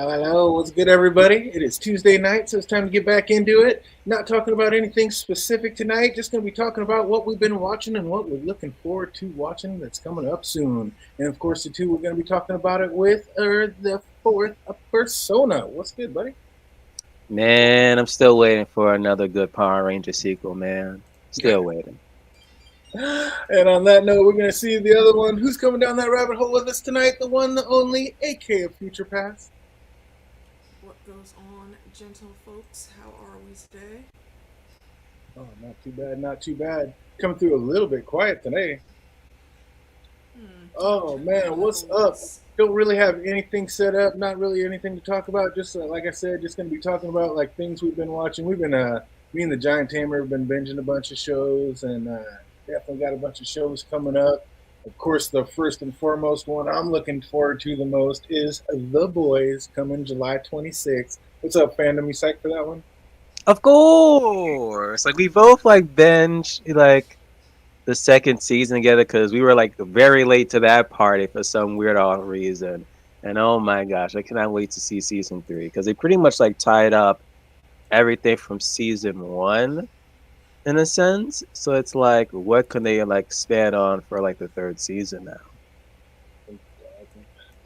Hello, what's good, everybody? It is Tuesday night, so it's time to get back into it. Not talking about anything specific tonight, just going to be talking about what we've been watching and what we're looking forward to watching that's coming up soon. And of course, the two we're going to be talking about it with are the fourth Persona. What's good, buddy? Man, I'm still waiting for another good Power Ranger sequel, man. Still waiting. And on that note, we're going to see the other one. Who's coming down that rabbit hole with us tonight? The one, the only, AK of Future Past. What goes on, gentle folks? How are we today? Oh, not too bad, not too bad. Coming through a little bit quiet today. Oh Check my man, what's up? levels. Don't really have anything set up. Not really anything to talk about. Just like I said, just gonna be talking about like things we've been watching. We've been me and the Giant Tamer have been binging a bunch of shows, and definitely got a bunch of shows coming up. Of course, the first and foremost one I'm looking forward to the most is The Boys, coming July 26th. What's up, fandom? You psyched for that one? Of course! Like, we both, like, binge, like, the second season together because we were, like, very late to that party for some weird odd reason. And oh my gosh, I cannot wait to see season 3 because they pretty much, like, tied up everything from season 1 in a sense. So it's like, what can they, like, expand on for, like, the third season now?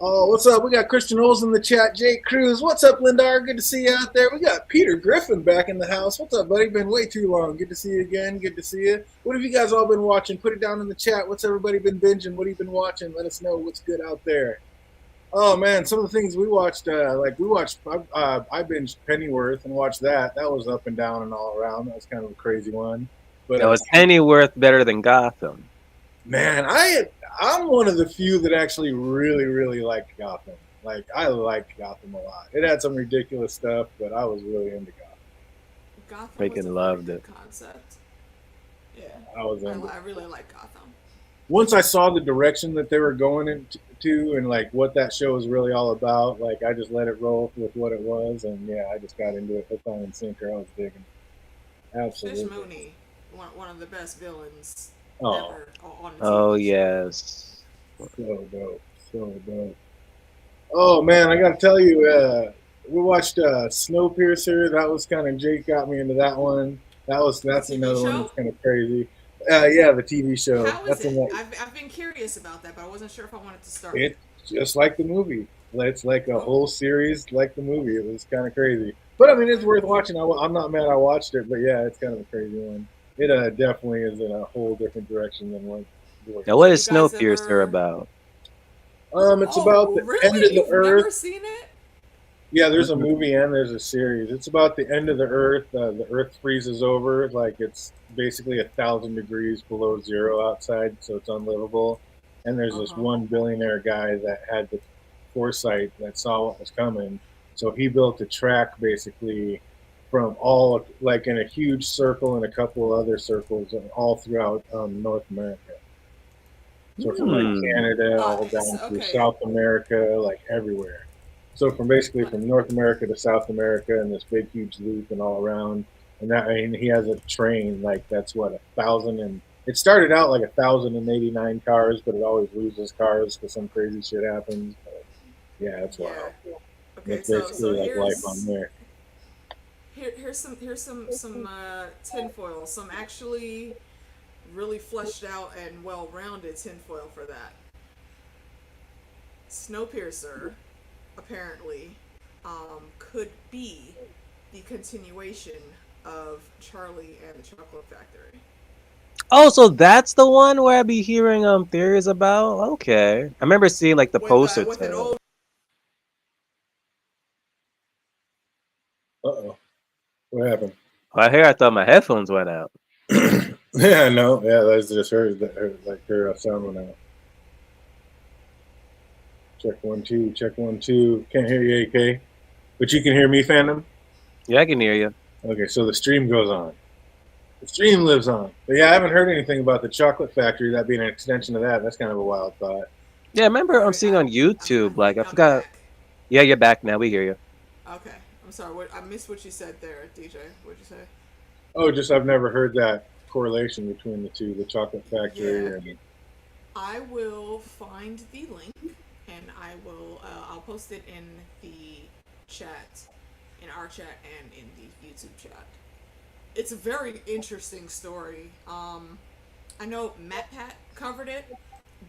Oh, what's up? We got Christian Holes in the chat. Jake Cruz. What's up, Lindar? Good to see you out there. We got Peter Griffin back in the house. What's up, buddy? Been way too long. Good to see you again. Good to see you. What have you guys all been watching? Put it down in the chat. What's everybody been binging? What have you been watching? Let us know what's good out there. Oh man, some of the things we watched, I binged Pennyworth and watched that. That was up and down and all around. That was kind of a crazy one. But Now, is Pennyworth better than Gotham? man, I'm one of the few that actually really liked Gotham. Like I liked Gotham a lot. It had some ridiculous stuff, but I was really into Gotham. Gotham was a Freaking very loved good it. concept. Yeah, I was into I it. really like Gotham. Once I saw the direction that they were going into and like what that show was really all about, like I just let it roll with what it was, and yeah, I just got into it hook, line, and sinker. I was digging, Fish absolutely. Mooney, one of the best villains Oh, ever on the Oh, TV show. yes. so dope, so dope. Oh man, I got to tell you, we watched Snowpiercer. That was kind of Jake got me into that one. The That's TV another one show. that's kind of crazy. Yeah, the TV show. How is That's in it? that. I've been curious about that, but I wasn't sure if I wanted to start. It's just like the movie. It's like a Oh, whole series like the movie. It was kind of crazy, but I mean, it's okay. worth watching. I'm not mad I watched it, but yeah, it's kind of a crazy one. It definitely is in a whole different direction than what you were. Now, what Have you is guys Snowpiercer ever? about? It's about Oh, the end of really? the You've earth. never seen it? Yeah, there's a Mm-mm. movie and there's a series. It's about the end of the Earth. The Earth freezes over, like it's basically 1,000 degrees below zero outside, so it's unlivable. And there's Uh this huh. one billionaire guy that had the foresight that saw what was coming. So he built a track basically from all like in a huge circle and a couple of other circles all throughout North America. So from like Hmm. Canada all down through Okay. South America, like everywhere. So from basically Like, from North America to South America and this big huge loop and all around. And that and he has a train like that's what 1,000 and it started out like 1,089 cars, but it always loses cars because some crazy shit happens. But yeah, it's yeah. wild. And Okay. it's So basically like life on here's there. here's some tinfoil. Some actually really fleshed out and well-rounded tinfoil for that. Snowpiercer apparently could be the continuation of Charlie and the Chocolate Factory. Oh, so that's the one where I be hearing theories about. Okay, I remember seeing like the poster With an to it. old Uh oh, what happened? I hear I thought my headphones went out. Yeah, no, yeah, that's just her like her sound went out. Check 1 2, check 1 2. Can't hear you, AK. But you can hear me, Phantom? Yeah, I can hear you. Okay, so the stream goes on. The stream lives on. But yeah, I haven't heard anything about the chocolate factory, that being an extension of that. That's kind of a wild thought. Yeah, I remember all I'm right. seeing on I YouTube. Like I think I'm forgot. back. Yeah, you're back now. We hear you. Okay. I'm sorry. What I missed what you said there, DJ. What'd you say? Oh, just I've never heard that correlation between the two, the chocolate factory Yeah. and. I will find the link and I'll post it in the chat, in our chat, and in the YouTube chat. It's a very interesting story. I know Matt Pat covered it,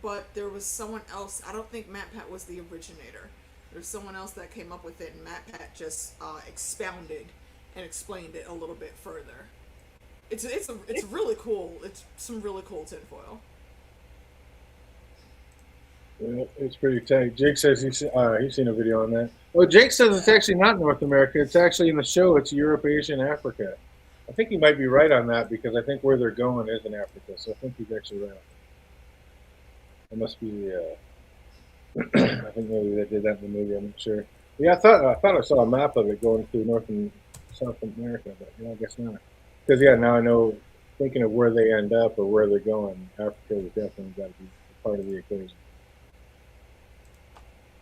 but there was someone else. I don't think Matt Pat was the originator. There's someone else that came up with it, and Matt Pat just expounded and explained it a little bit further. It's really cool. It's some really cool tinfoil. Yeah, it's pretty tight. Jake says he's seen a video on that. Oh, Jake says it's actually not North America. It's actually in the show. It's Europe, Asia, and Africa. I think he might be right on that because I think where they're going is in Africa. So I think he's actually right. It must be. I think maybe they did that in the movie. I'm not sure. Yeah, I thought I saw a map of it going through North and South America, but yeah, I guess not. Because yeah, now I know. Thinking of where they end up or where they're going, Africa has definitely got to be part of the equation.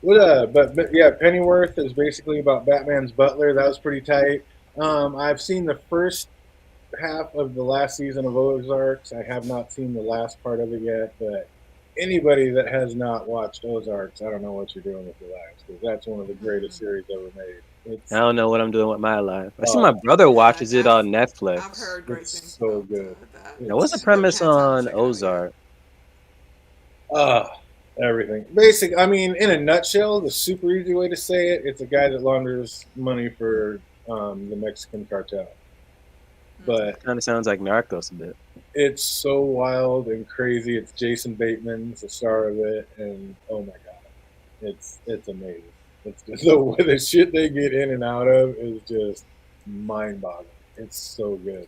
But yeah, Pennyworth is basically about Batman's butler. That was pretty tight. I've seen the first half of the last season of Ozarks. I have not seen the last part of it yet, but anybody that has not watched Ozarks, I don't know what you're doing with your lives because that's one of the greatest series ever made. I don't know what I'm doing with my life. I see my brother watches it on Netflix. I've heard great It's things. so about good. That. Now, what's the premise on Ozark? Everything. Basic. I mean, in a nutshell, the super easy way to say it, it's a guy that launders money for the Mexican cartel. But Kind of sounds like Narcos a bit. it's so wild and crazy. It's Jason Bateman's the star of it, and oh my god, it's amazing. It's just the shit they get in and out of is just mind-boggling. It's so good.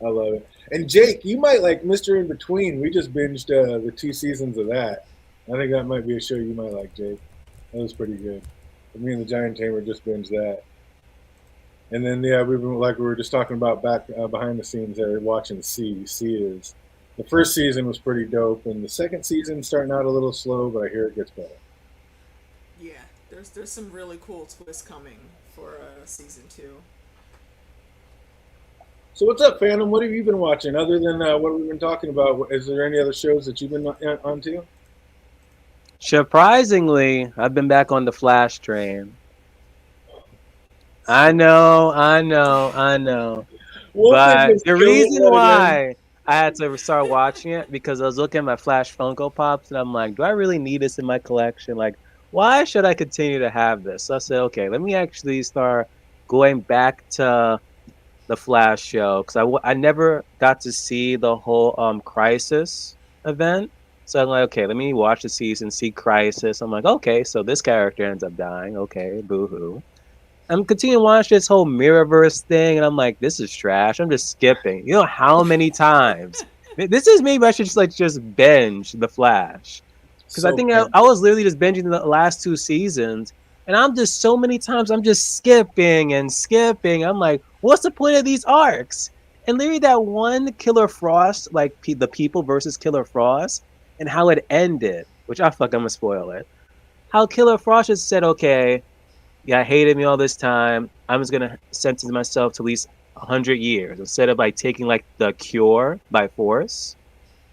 I love it. And Jake, you might like Mr. In Between. We just binged the 2 seasons of that. I think that might be a show you might like, Jake. That was pretty good. Me and the Giant Tamer just binged that. And then yeah, we were just talking about back behind the scenes there, watching C. C is the first season was pretty dope, and the second season starting out a little slow, but I hear it gets better. Yeah, there's some really cool twists coming for season 2. So what's up, Phantom? What have you been watching other than what we've been talking about? Is there any other shows that you've been onto? Surprisingly, I've been back on the Flash train. I know. But the reason why I had to start watching it because I was looking at my Flash Funko Pops and I'm like, do I really need this in my collection? Like, why should I continue to have this? So I said, okay, let me actually start going back to the Flash show because I never got to see the whole Crisis event. So I'm like, okay, let me watch the season, see Crisis. I'm like, okay, so this character ends up dying. Okay, boo-hoo. I'm continuing to watch this whole Mirrorverse thing, and I'm like, this is trash. I'm just skipping. You know how many times? This is maybe I should just binge The Flash. Because I think I was literally just binging the last 2 seasons, and I'm just so many times I'm just skipping and skipping. I'm like, what's the point of these arcs? And literally that one Killer Frost, like the people versus Killer Frost, and how it ended, which I'm gonna spoil it. How Killer Frost just said, okay, yeah, hated me all this time. I'm just gonna sentence myself to at least 100 years instead of like taking like the cure by force.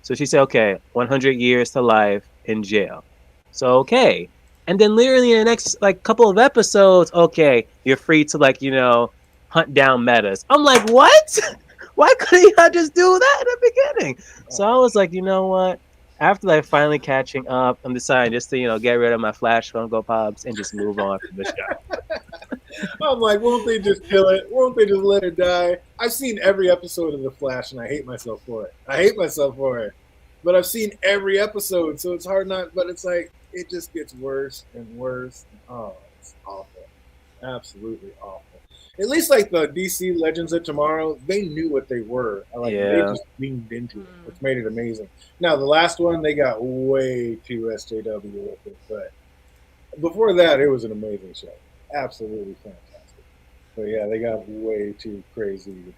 So she said, okay, 100 years to life in jail. So okay, and then literally in the next like couple of episodes, okay, you're free to like hunt down metas. I'm like, what? Why couldn't y'all just do that in the beginning? So I was like, you know what? After like finally catching up, I'm deciding just to get rid of my Flash Funko Pops and just move on from the show. I'm like, won't they just kill it? Won't they just let it die? I've seen every episode of The Flash, and I hate myself for it. But I've seen every episode, so it's hard not. But it's like it just gets worse and worse. Oh, it's awful, absolutely awful. At least like the DC Legends of Tomorrow, they knew what they were. They just leaned into it, which made it amazing. Now the last one, they got way too SJW with it, but before that, it was an amazing show, absolutely fantastic. But yeah, they got way too crazy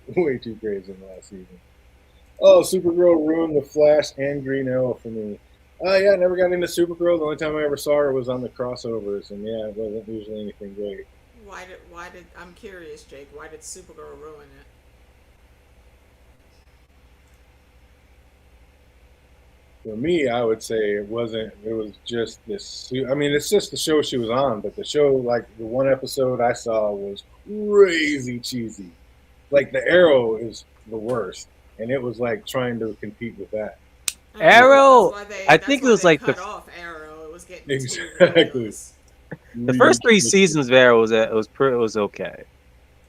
in the last season. Oh, Supergirl ruined the Flash and Green Arrow for me. Yeah, I never got into Supergirl. The only time I ever saw her was on the crossovers, and yeah, it wasn't usually anything great. Why did I'm curious, Jake? Why did Supergirl ruin it? For me, I would say it wasn't. It was just this. I mean, it's just the show she was on, but the show, like the one episode I saw, was crazy cheesy. Like the Arrow is the worst, and it was like trying to compete with that. Arrow. I That's think it why was they like cut off Arrow. It was getting too Exactly. ridiculous. the first 3 seasons of Arrow was okay,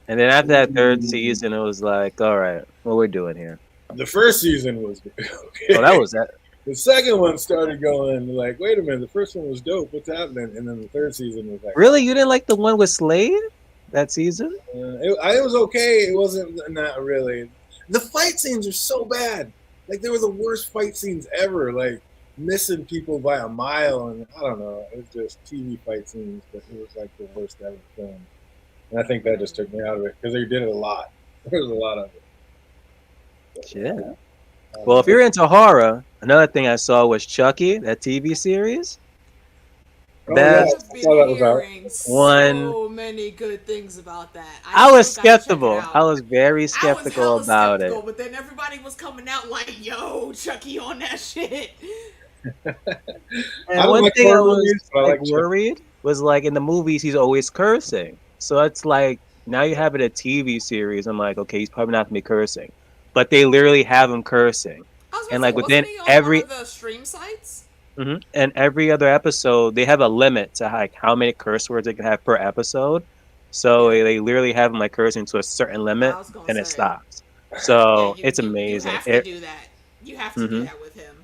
and then after that third season, it was like, all right, what we're doing here. The first season was okay. Oh, that was that. The second one started going like, wait a minute, the first one was dope. What's happening? And then the third season was like, Really, you didn't like the one with Slade that season? it was okay. It wasn't not really. The fight scenes are so bad. Like they were the worst fight scenes ever. Like missing people by a mile, and I don't know. It was just TV fight scenes, but it was like the worst ever filmed. And I think that just took me out of it because they did it a lot. There was a lot of it. But, Yeah. Well, if you're into horror, another thing I saw was Chucky, that TV series. Oh, That- yeah. I've I saw that was been out. hearing One- so many good things about that. I was still gotta check it skeptical. out. I was very I was skeptical hella about skeptical, it. but then everybody was coming out like, "Yo, Chucky on that shit." And I don't one like thing I horror was movies, but I like like Chucky. worried was like in the movies he's always cursing. So it's like now you have it a TV series. I'm like, okay, he's probably not gonna be cursing, but they literally have him cursing. I was gonna And, like, say, within wasn't he on every- one of the stream sites? And every other episode, they have a limit to like how many curse words they can have per episode. So they literally have him like cursing to a certain limit, I was gonna and it say. stops. So Yeah, it's amazing. You have to do that. You have to do Mhm. that with him.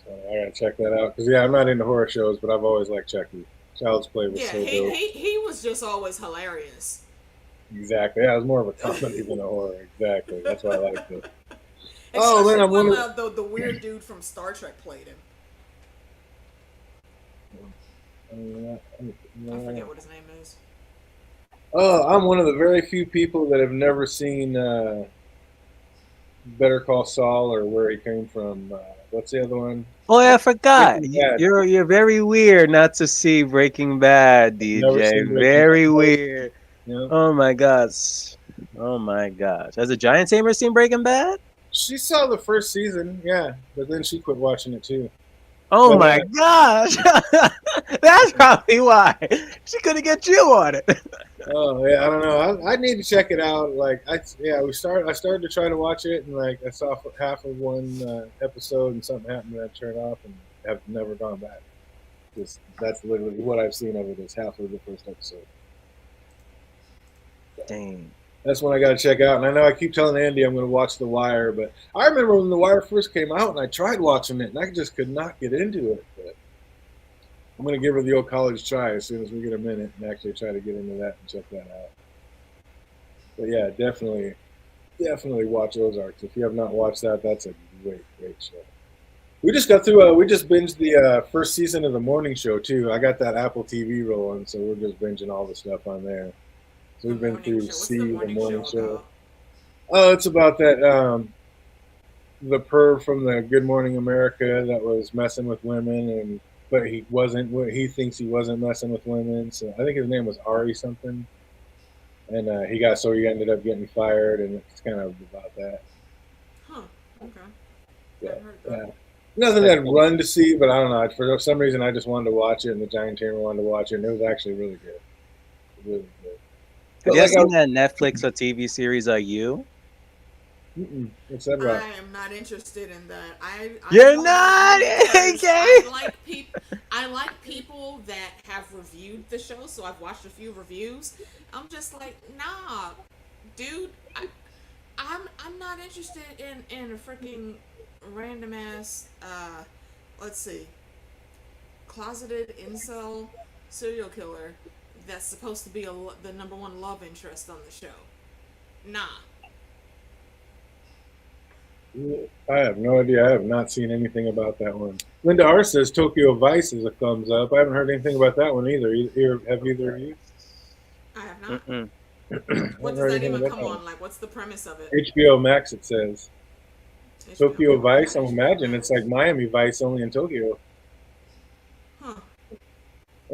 So I gotta check that out because I'm not into horror shows, but I've always liked Chucky. Child's Play was Yeah, so dope. he was just always hilarious. Exactly. Yeah, it was more of a comedy than a horror. Exactly. That's why I liked it. Especially man, I'm when wondering- the weird dude from Star Trek played him. I forget what his name is. Oh, I'm one of the very few people that have never seen Better Call Saul or Where He Came From. What's the other one? Oh yeah, I forgot. Breaking Bad. You're very weird not to see Breaking Bad, Never DJ. seen Breaking Very Bad. weird. Yeah. Oh my gosh. Oh my gosh. Has a Giant Tamer seen Breaking Bad? She saw the first season, yeah, but then she quit watching it too. Oh Well, my gosh. That's probably why. She couldn't get you on it. Oh yeah, I don't know. I need to check it out. Like, I started to try to watch it, and like I saw half of one episode, and something happened, and I turned off, and have never gone back. That's literally what I've seen of it is half of the first episode. Dang. That's one I got to check out. And I know I keep telling Andy I'm going to watch The Wire, but I remember when The Wire first came out, and I tried watching it, and I just could not get into it. But I'm going to give her the old college try as soon as we get a minute and actually try to get into that and check that out. But yeah, definitely watch Ozarks. If you have not watched that, that's a great show. We just got through. We just binged the first season of The Morning Show too. I got that Apple TV rolling, so we're just binging all the stuff on there. So we've been through See the Morning Show. about? Oh, it's about that the perv from the Good Morning America that was messing with women, but he wasn't. He thinks he wasn't messing with women. So I think his name was Ari something, and he ended up getting fired, and it's kind of about that. Huh. Okay. Yeah, I've heard that. yeah. Nothing I'd run to see, but I don't know. For some reason, I just wanted to watch it, and the Giant Tamer wanted to watch it, and it was actually really good. Really good. Have But you like seen that Netflix or TV series You? What's that about? I am not interested in that. You're don't not? because Okay. I like people that have reviewed the show, so I've watched a few reviews. I'm just like, nah, dude. I'm not interested in a freaking random ass. Let's see, closeted incel serial killer that's supposed to be the number one love interest on the show. Nah. I have no idea. I have not seen anything about that one. Linda R says Tokyo Vice is a thumbs up. I haven't heard anything about that one either. Have either of you? I have not. Mm-mm. What Haven't heard does that anything even about come that on? Like, what's the premise of it? HBO Max, it says. Tokyo HBO. Vice, I imagine it's like Miami Vice, only in Tokyo. Huh.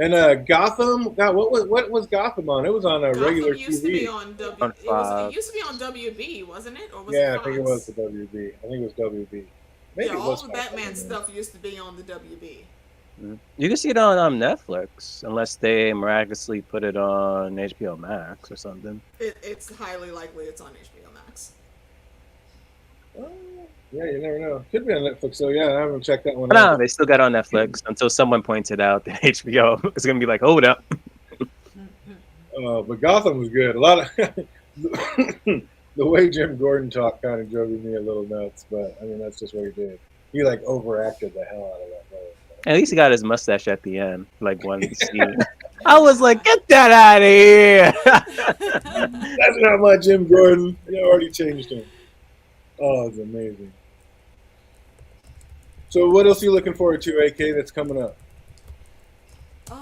And Gotham, God, what was Gotham on? It was on a Gotham regular used to be TV. on On it Fox. used to be on WB, wasn't it? Or was Yeah, it I think it Fox? was the WB. I think it was WB. Maybe Yeah, it all was the 5 Batman million. stuff used to be on the WB. You can see it on Netflix, unless they miraculously put it on HBO Max or something. It's highly likely it's on HBO Max. Oh, yeah, you never know. Could be on Netflix, so yeah, I haven't checked that one But no, out. they still got it on Netflix until someone points it out that HBO is gonna be like, hold up. But Gotham was good. A lot of the way Jim Gordon talked kind of drove me a little nuts, but I mean that's just what he did. He like overacted the hell out of that role. At least he got his mustache at the end, like one scene. I was like, get that out of here. That's not my Jim Gordon. You already changed him. Oh, it's amazing. So what else are you looking forward to, AK, that's coming up? So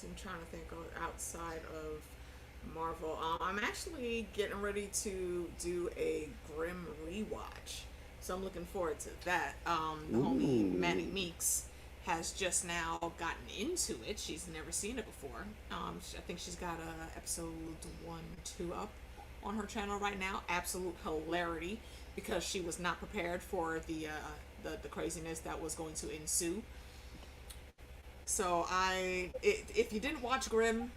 I'm trying to think of outside of Marvel. I'm actually getting ready to do a Grimm rewatch, so I'm looking forward to that. The homie Maddie Meeks has just now gotten into it. She's never seen it before. I think she's got episode 1, 2 up on her channel right now. Absolute hilarity, because she was not prepared for the craziness that was going to ensue. So if you didn't watch Grimm,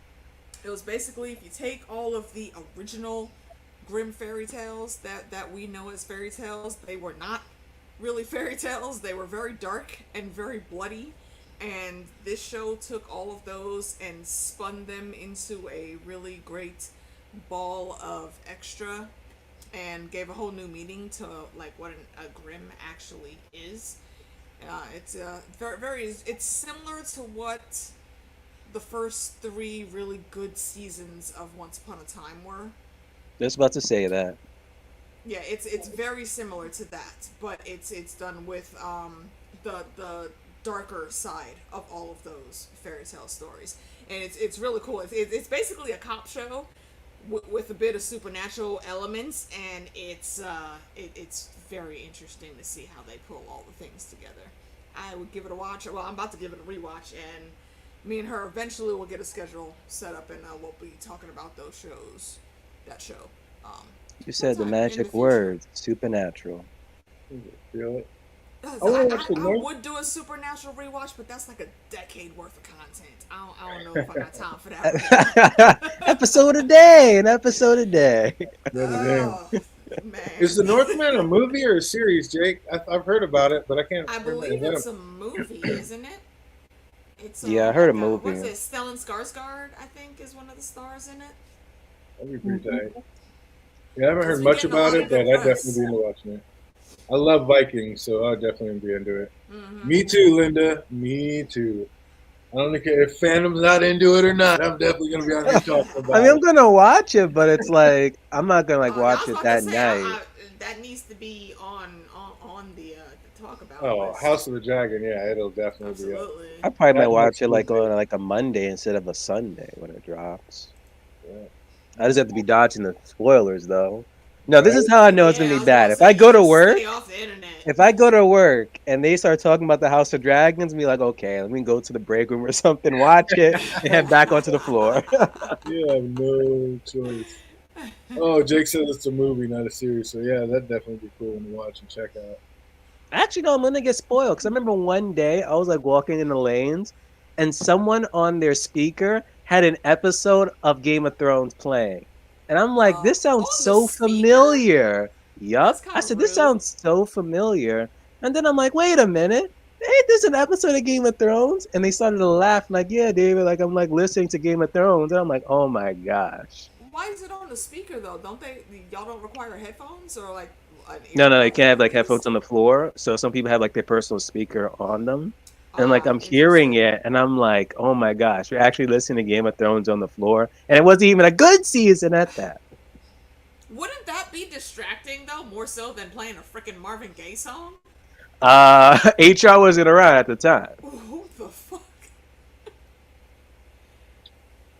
it was basically, if you take all of the original Grimm fairy tales that we know as fairy tales, they were not really fairy tales. They were very dark and very bloody. And this show took all of those and spun them into a really great ball of extra, and gave a whole new meaning to like what a Grimm actually is. It's very. It's similar to what the first 3 really good seasons of Once Upon a Time were. Just about to say that. Yeah, it's very similar to that, but it's done with the darker side of all of those fairy tale stories, and it's really cool. It's basically a cop show with a bit of supernatural elements, and it's very interesting to see how they pull all the things together. I would give it a watch. Well, I'm about to give it a rewatch, and me and her eventually will get a schedule set up, and we'll be talking about those shows. That show. You said the sometime in magic future. word, supernatural. Feel it? I, wanna watch the I North- would do a supernatural rewatch, but that's like a decade worth of content. I don't know if I got time for that. Episode a day, an episode a day. Oh, man. Is The Northman a movie or a series, Jake? I've heard about it, but I can't I remember. believe Is that it's a movie, isn't it? It's Yeah, I heard a like movie. What's it? Stellan Skarsgård, I think, is one of the stars in it. That'd be pretty tight. Yeah, I haven't heard It's much getting a about lot it, of but good I'd press. definitely be into watching it. I love Vikings, so I'll definitely be into it. Mm-hmm. Me too, Linda. Me too. I don't care if Phantom's not into it or not. I'm definitely gonna be on here talking about I mean, I'm it. gonna watch it, but it's like I'm not gonna like I watch was it about that to say, night. that needs to be on the talk about. Oh, list. House of the Dragon, yeah, it'll definitely be up. Absolutely. I probably might That watch looks it like good. on like a Monday instead of a Sunday when it drops. Yeah. I just have to be dodging the spoilers though. No, this is how I know it's Yeah, gonna I be was bad. gonna If say, I go you to just work, stay off the internet. if I go to work and they start talking about the House of Dragons, be like, okay, let me go to the break room or something, watch it, and head back onto the floor. You have no choice. Oh, Jake says it's a movie, not a series, so yeah, that'd definitely be cool to watch and check out. Actually, no, I'm gonna get spoiled because I remember one day I was like walking in the lanes, and someone on their speaker had an episode of Game of Thrones playing, and I'm like, this sounds on the so speaker? familiar. Yup, That's kinda I said this rude. sounds so familiar, and then I'm like, wait a minute, ain't this an episode of Game of Thrones? And they started to laugh, like, yeah, David, like I'm like listening to Game of Thrones, and I'm like, oh my gosh. Why is it on the speaker though? Don't they? Y'all don't require headphones or like? No, they can't have like headphones on the floor, so some people have like their personal speaker on them. And like I'm hearing it, and I'm like, "Oh my gosh, you're actually listening to Game of Thrones on the floor!" And it wasn't even a good season at that. Wouldn't that be distracting though, more so than playing a freaking Marvin Gaye song? HR wasn't around at the time. Who the fuck?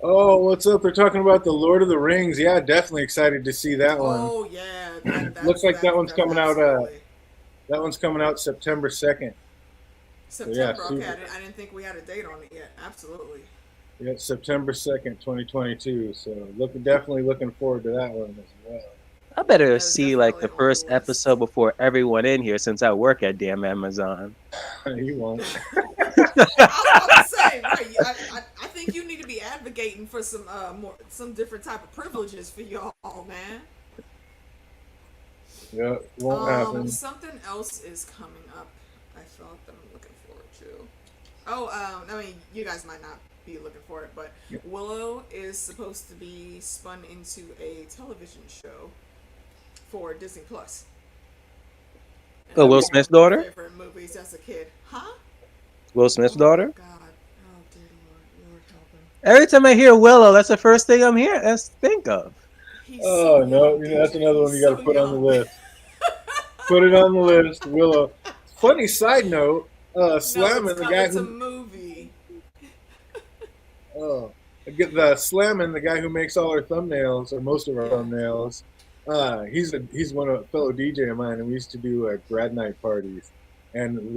Oh, what's up? They're talking about the Lord of the Rings. Yeah, definitely excited to see that one. Oh yeah, Looks like that one's coming out, absolutely. That one's coming out September 2nd. September. yeah, Okay, super. I didn't think we had a date on it yet. Absolutely. Yeah, it's September 2nd, 2022. So definitely looking forward to that one as well. I better That is see like the definitely on first the list. episode before everyone in here, since I work at damn Amazon. You won't. I was about to say, right? I think you need to be advocating for some different type of privileges for y'all, man. Yeah, won't happen. Something else is coming up. I thought that I'm looking forward to. Oh, I mean, you guys might not be looking for it, but Willow is supposed to be spun into a television show for Disney Plus. Oh, Will Smith's daughter? Favorite movies as a kid, huh? Will Smith's Oh, daughter? God. Oh, dear Lord help him. Every time I hear Willow, that's the first thing I'm here. Let's think of. He's Oh so no, young, that's DJ. another one He's you got to so put on the young. list. Put it on the list, Willow. Funny side note, No, Slamming it's the not. guy It's a who movie. get the Slamming the guy who makes all our thumbnails or most of our thumbnails. He's one of a fellow DJ of mine, and we used to do grad night parties. And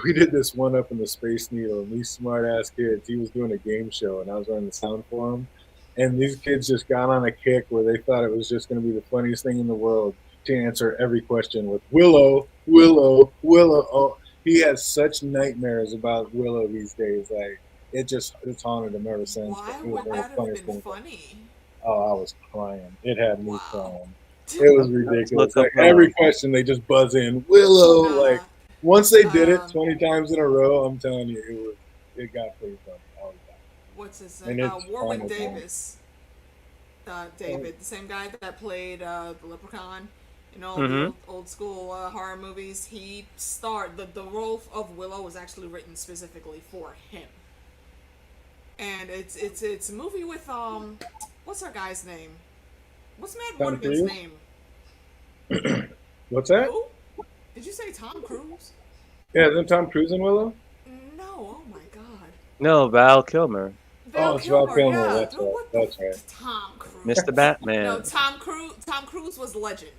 we did this one up in the Space Needle, and these smart ass kids. He was doing a game show, and I was running the sound for him. And these kids just got on a kick where they thought it was just going to be the funniest thing in the world to answer every question with Willow, Willow, Willow. Oh, he has such nightmares about Willow these days. Like it's haunted him ever since. Why It was would one of that the have funniest been things. funny? Oh, I was crying. It had me Wow. crying. It was ridiculous. Look up Like every question, they just buzz in Willow. Nah. Like once they did it Um, 20 times in a row, I'm telling you, it got pretty funny. I was like, What's his And name? it's Warwick Final Form. Davis. David, the same guy that played the Leprechaun in all Mhm. the old school horror movies. He starred the role of Willow was actually written specifically for him. And it's a movie with what's our guy's name? What's Matt Tom Morgan's Cruise? name? what's that? Who? Did you say Tom Cruise? Yeah, isn't Tom Cruise in Willow? No, oh my god. No, Val Kilmer, Val it's Val Kilmer, yeah. that's right, What that's the right. Tom Cruise. Mr. No, Batman. Tom Cruise was Legend.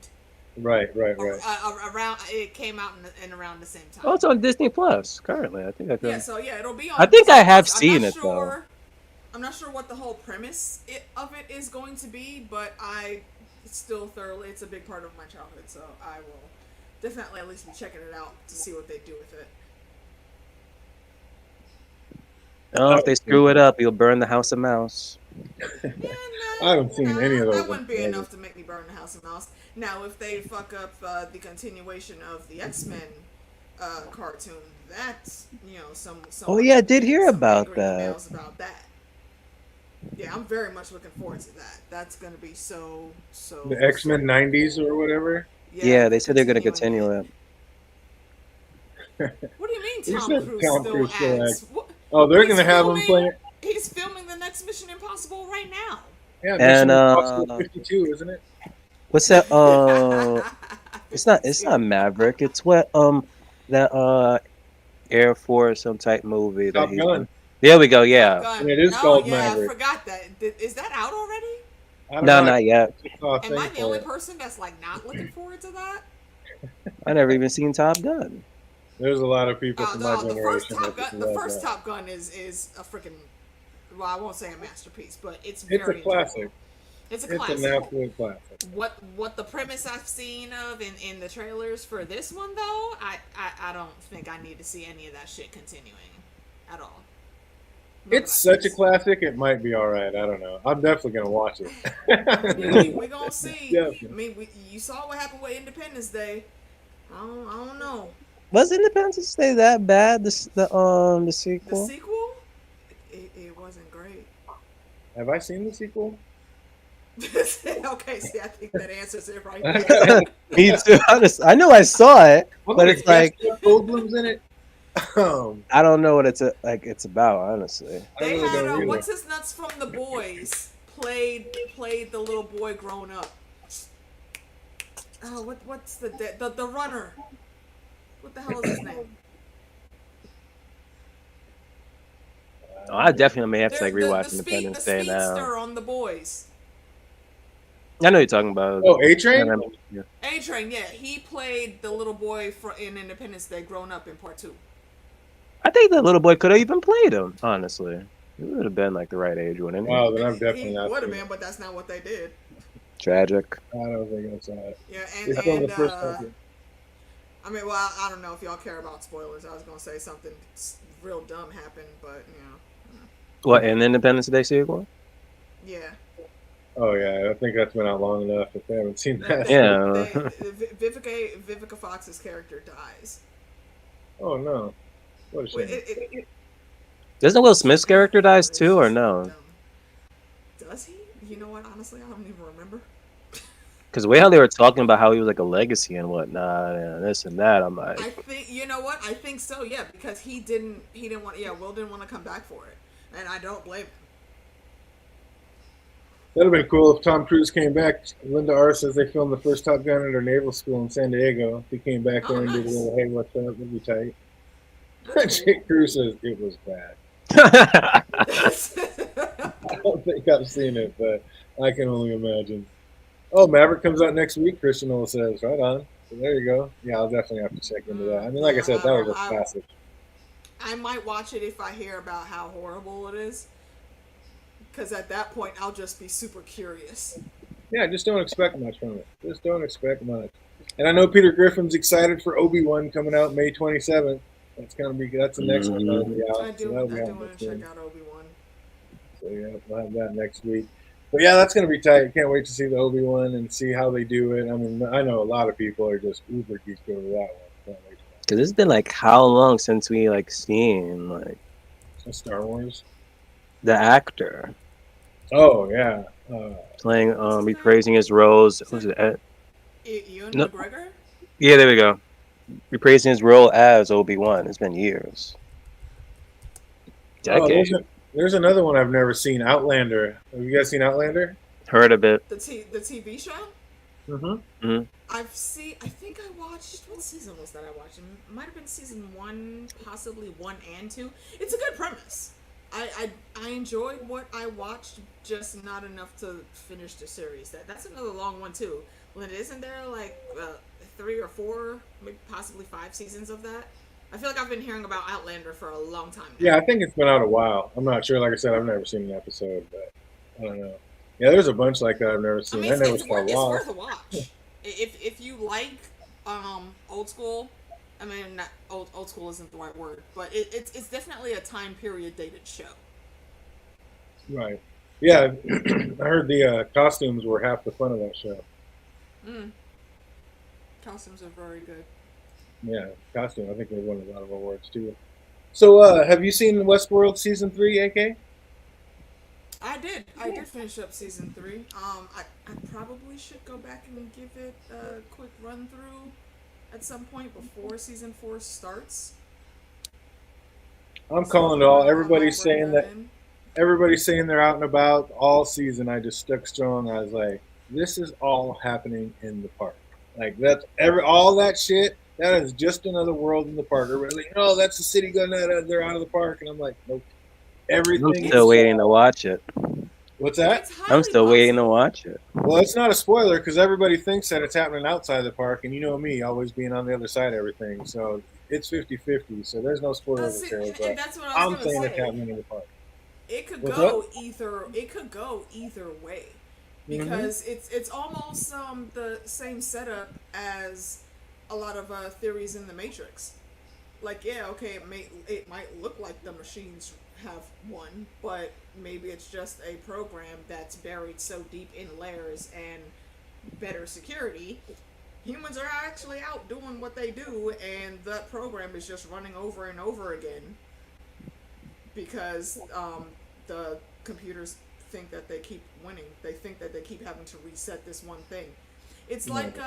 Right. Around it came out in around the same time. Oh, it's on Disney Plus currently. I think I could. Yeah, so yeah, it'll be on. I think I Disney have Plus. seen it, though. I'm not sure what the whole premise of it is going to be, but it's a big part of my childhood, so I will definitely at least be checking it out to see what they do with it. Oh, if they screw it up, you'll burn the House of Mouse. Yeah, I haven't seen any of those That wouldn't be ones. enough to make me burn the House of Mouse. Now, if they fuck up the continuation of the X-Men cartoon, that's some. Oh, yeah, I did hear some about angry that. emails about that. Yeah, I'm very much looking forward to that. That's gonna be so. The X-Men 90s or whatever. Yeah, they said they're going to continuing continue it. What do you mean You Tom said Cruise Tom still Cruise still acts? acts. What? Oh, they're He's going to have him filming- play. He's filming the next Mission Impossible right now. Yeah, And, Mission Impossible 52, isn't it? What's that? It's not Maverick. It's what that Air Force some type movie that Top he's Gun. There we go. Yeah. Gun. It is oh, called yeah, Maverick. I forgot that. Is that out already? I don't No, know. not yet. I saw a Am I thing the for only it. person that's like not looking forward to that? I never even seen Top Gun. There's a lot of people from my The first generation Top that Gun. love The first that. Top Gun is a freaking. Well, I won't say a masterpiece, but it's It's very a classic. enjoyable. It's a It's classic. an absolute classic. What the premise I've seen of in the trailers for this one though, I don't think I need to see any of that shit continuing at all. It's such a classic. It might be all right. I don't know. I'm definitely gonna watch it. We're gonna see. Definitely. I mean, you saw what happened with Independence Day. I don't know. Was Independence Day that bad? The The sequel. sequel, it wasn't great. Have I seen the sequel? Okay, see, I think that answers it right there. Me too. I know I saw it, but it's like Goldblum's in it. I don't know what it's about. Honestly, I They really had don't either. what's his nuts from The Boys played the little boy growing up. Oh, what's the runner? What the hell is his name? oh, I definitely may have to The- like the- rewatch the Independence speed, Day the now. speedster on The Boys. I know you're talking about. Oh, A-Train? Yeah. A-Train, yeah, he played the little boy in Independence Day, grown up in part 2. I think that little boy could have even played him. Honestly, he would have been like the right age, wouldn't he? Wow, then I've definitely He not would have seen been, it. but that's not what they did. Tragic. I don't think I saw it. Yeah, They filmed and the first couple. I mean, well, I don't know if y'all care about spoilers. I was gonna say something real dumb happened, but What, an Independence Day sequel? yeah. Oh yeah, I think that's been out long enough. If they haven't seen that. Yeah. Vivica Fox's character dies. Oh no. What a shame. Doesn't Will Smith's character dies It's too, or just no? dumb. Does he? You know what? Honestly, I don't even remember. Because the way how they were talking about how he was like a legacy and whatnot, and this and that, I'm like, I think you know what? I think so. Yeah, because he didn't want. Yeah, Will didn't want to come back for it, and I don't blame him. That'd have been cool if Tom Cruise came back. Linda R says they filmed the first Top Gun at her naval school in San Diego. If he came back there and did a little, hey, what's up? It'd be tight. Jake Cruz says it was bad. I don't think I've seen it, but I can only imagine. Oh, Maverick comes out next week, Christian Noel says. Right on. So there you go. Yeah, I'll definitely have to check into that. I mean, like I said, that was a classic. I might watch it if I hear about how horrible it is. Because at that point, I'll just be super curious. Yeah, just don't expect much from it. Just don't expect much. And I know Peter Griffin's excited for Obi-Wan coming out May 27th. That's the next one that'll be out. I do want to check out Obi-Wan. So yeah, we'll have that next week. But yeah, that's gonna be tight. Can't wait to see the Obi-Wan and see how they do it. I mean, I know a lot of people are just uber geeked over that one. Can't wait. because it's been like how long since we like seen like Star Wars. the actor Oh yeah. playing rephrasing his roles. Was it? Ewan No. McGregor? Yeah, there we go. Rephrasing his role as Obi-Wan. It's been years. Oh, Decade. there's another one I've never seen. Outlander. Have you guys seen Outlander? Heard of it. The TV show? Mm-hmm. I think I watched, what season was that I watched? It might have been season 1, possibly 1 and 2. It's a good premise. I enjoyed what I watched, just not enough to finish the series. That's another long one too. Linda, isn't there like 3 or 4, maybe possibly 5 seasons of that? I feel like I've been hearing about Outlander for a long time now. Yeah, I think it's been out a while. I'm not sure. Like I said, I've never seen an episode, but I don't know. Yeah, there's a bunch like that I've never I seen. mean, I know it's for a worth while. a watch. If you like old school, I mean, not old school isn't the right word, but it's definitely a time period dated show. Right. Yeah, I heard the costumes were half the fun of that show. Costumes are very good. Yeah, costume. I think they won a lot of awards too. So, have you seen Westworld season 3, AK? I did finish up season 3. I probably should go back and give it a quick run through at some point before season 4 starts. I'm calling it all. Everybody's saying they're out and about all season. I just stuck strong. I was like, this is all happening in the park. Like that's all that shit. That is just another world in the park. Everybody's like, no, that's the city going out. They're out of the park, and I'm like, nope. Everything. I'm still waiting to watch it. What's that? I'm still waiting to watch it. Well, it's not a spoiler because everybody thinks that it's happening outside the park, and you know me, always being on the other side of everything. So it's 50-50. So there's no spoiler material. But and that's what I was I'm saying gonna it's say. happening in the park. It could What's go that? either way, because it's almost the same setup as a lot of theories in the Matrix. Like, yeah, okay, it might look like the machines have won, but maybe it's just a program that's buried so deep in layers and better security. Humans are actually out doing what they do, and that program is just running over and over again because the computers think that they keep winning. They think that they keep having to reset this one thing. It's like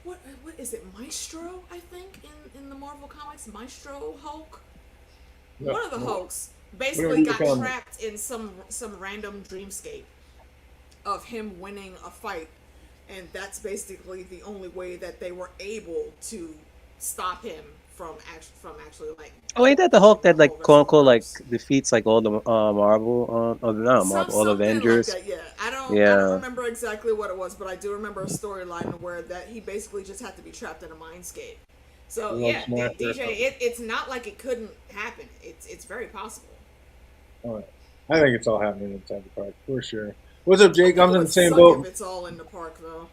what is it, Maestro, I think, in the Marvel comics? Maestro Hulk? No, One of the no. Hulks We basically don't got read the comic. trapped in some random dreamscape of him winning a fight, and that's basically the only way that they were able to stop him from actually like. Oh, ain't that the Hulk that like over quote unquote like something defeats like all the Marvel, not Marvel, all the Avengers? Like that, yeah. I don't remember exactly what it was, but I do remember a storyline where that he basically just had to be trapped in a mindscape. So yeah, DJ, it's not like it couldn't happen. It's very possible. All right. I think it's all happening inside the park for sure. What's up, Jake? I'm It in the would same suck boat. if it's all in the park, though.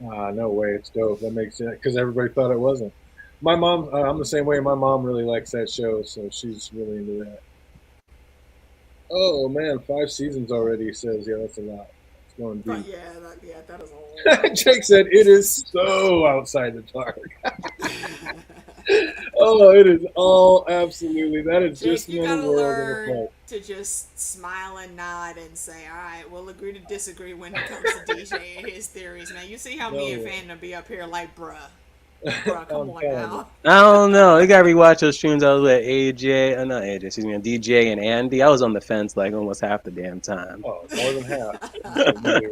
No way, it's dope. That makes sense because everybody thought it wasn't. My mom, I'm the same way. My mom really likes that show, so she's really into that. Oh man, 5 seasons already. He says, yeah, that's a lot. It's going But deep. yeah, that is a whole lot. Jake said it is so outside the dark. Oh, it is all absolutely. That is Jake, just you another gotta world in the learn park. to just smile and nod and say, all right, we'll agree to disagree when it comes to DJ and his theories, man. You see how me and No. Fandom be up here like, bruh, come I'm on telling now. I don't know. You gotta rewatch those streams. I was with AJ, not AJ, excuse me, DJ and Andy. I was on the fence like almost half the damn time. Oh, more than half.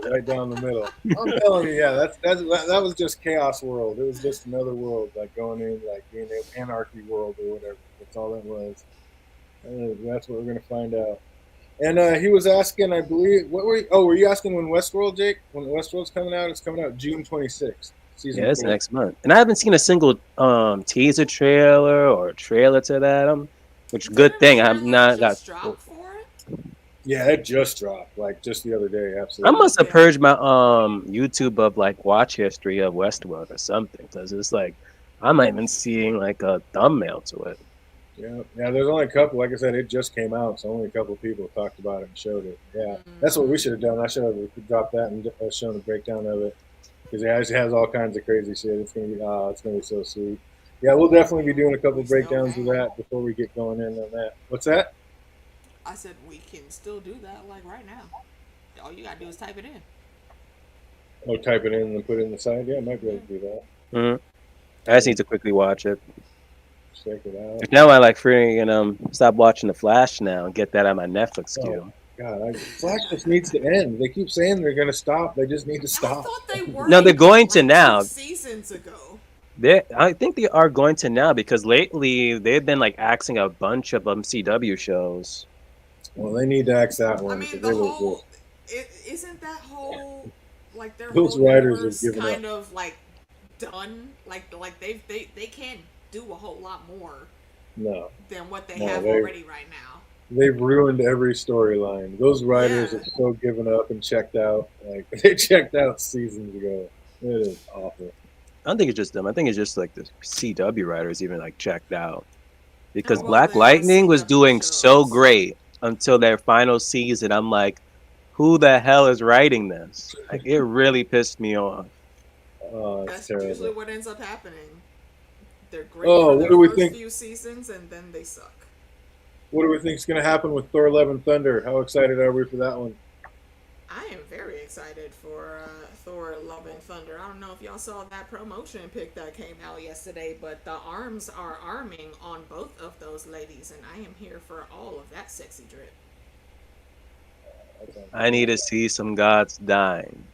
Right down the middle. I'm telling you, yeah, that was just chaos world. It was just another world, like going in, like being an anarchy world or whatever. That's all it was. That's what we're gonna find out. And he was asking, I believe, were you asking when Westworld, Jake? When Westworld's coming out? It's coming out June 26th, season Yeah, it's 4. next month, and I haven't seen a single teaser trailer or trailer to that. Which good Didn't thing a I'm trailer not got. just drop for it? Yeah, it just dropped, like just the other day. I Absolutely. must have Yeah. purged my YouTube of like watch history of Westworld or something, because it's like I'm not even seeing like a thumbnail to it. Yeah. There's only a couple. Like I said, it just came out, so only a couple of people talked about it and showed it. Yeah, that's what we should have done. I should have dropped that and shown a breakdown of it because it has all kinds of crazy shit. It's gonna be so sweet. Yeah, we'll definitely be doing a couple of breakdowns of that before we get going in on that. What's that? I said we can still do that, like right now. All you gotta do is type it in. Oh, type it in and then put it in the side. Yeah, I might be able to do that. Mm-hmm. I just need to quickly watch it. Check it out. Now I like freaking stop watching The Flash now and get that on my Netflix queue. God, Flash just needs to end. They keep saying they're gonna stop. They just need to I stop. thought they were. No, they're going to like now. 2 seasons ago. I think they are going to now because lately they've been like axing a bunch of CW shows. Well, they need to axe that one. I mean, 'cause the they were whole good. isn't that whole like their Those whole writers universe have given kind of like done. Like they can't do a whole lot more No, than what they No, have they- already right now. they've ruined every storyline. Those writers Yeah. have so given up and checked out. Like they checked out seasons ago. It is awful. I don't think it's just them. I think it's just like the CW writers even like checked out because Well, Black they are Lightning was CW doing so shows. great until their final season. I'm like, who the hell is writing this? Like, it really pissed me off. Oh, it's That's terrible. usually what ends up happening. They're great Oh, for what their do we first think? few seasons, and then they suck. What do we think is going to happen with Thor: Love and Thunder? How excited are we for that one? I am very excited for Thor: Love and Thunder. I don't know if y'all saw that promotion pic that came out yesterday, but the arms are arming on both of those ladies, and I am here for all of that sexy drip. I need to see some gods dying.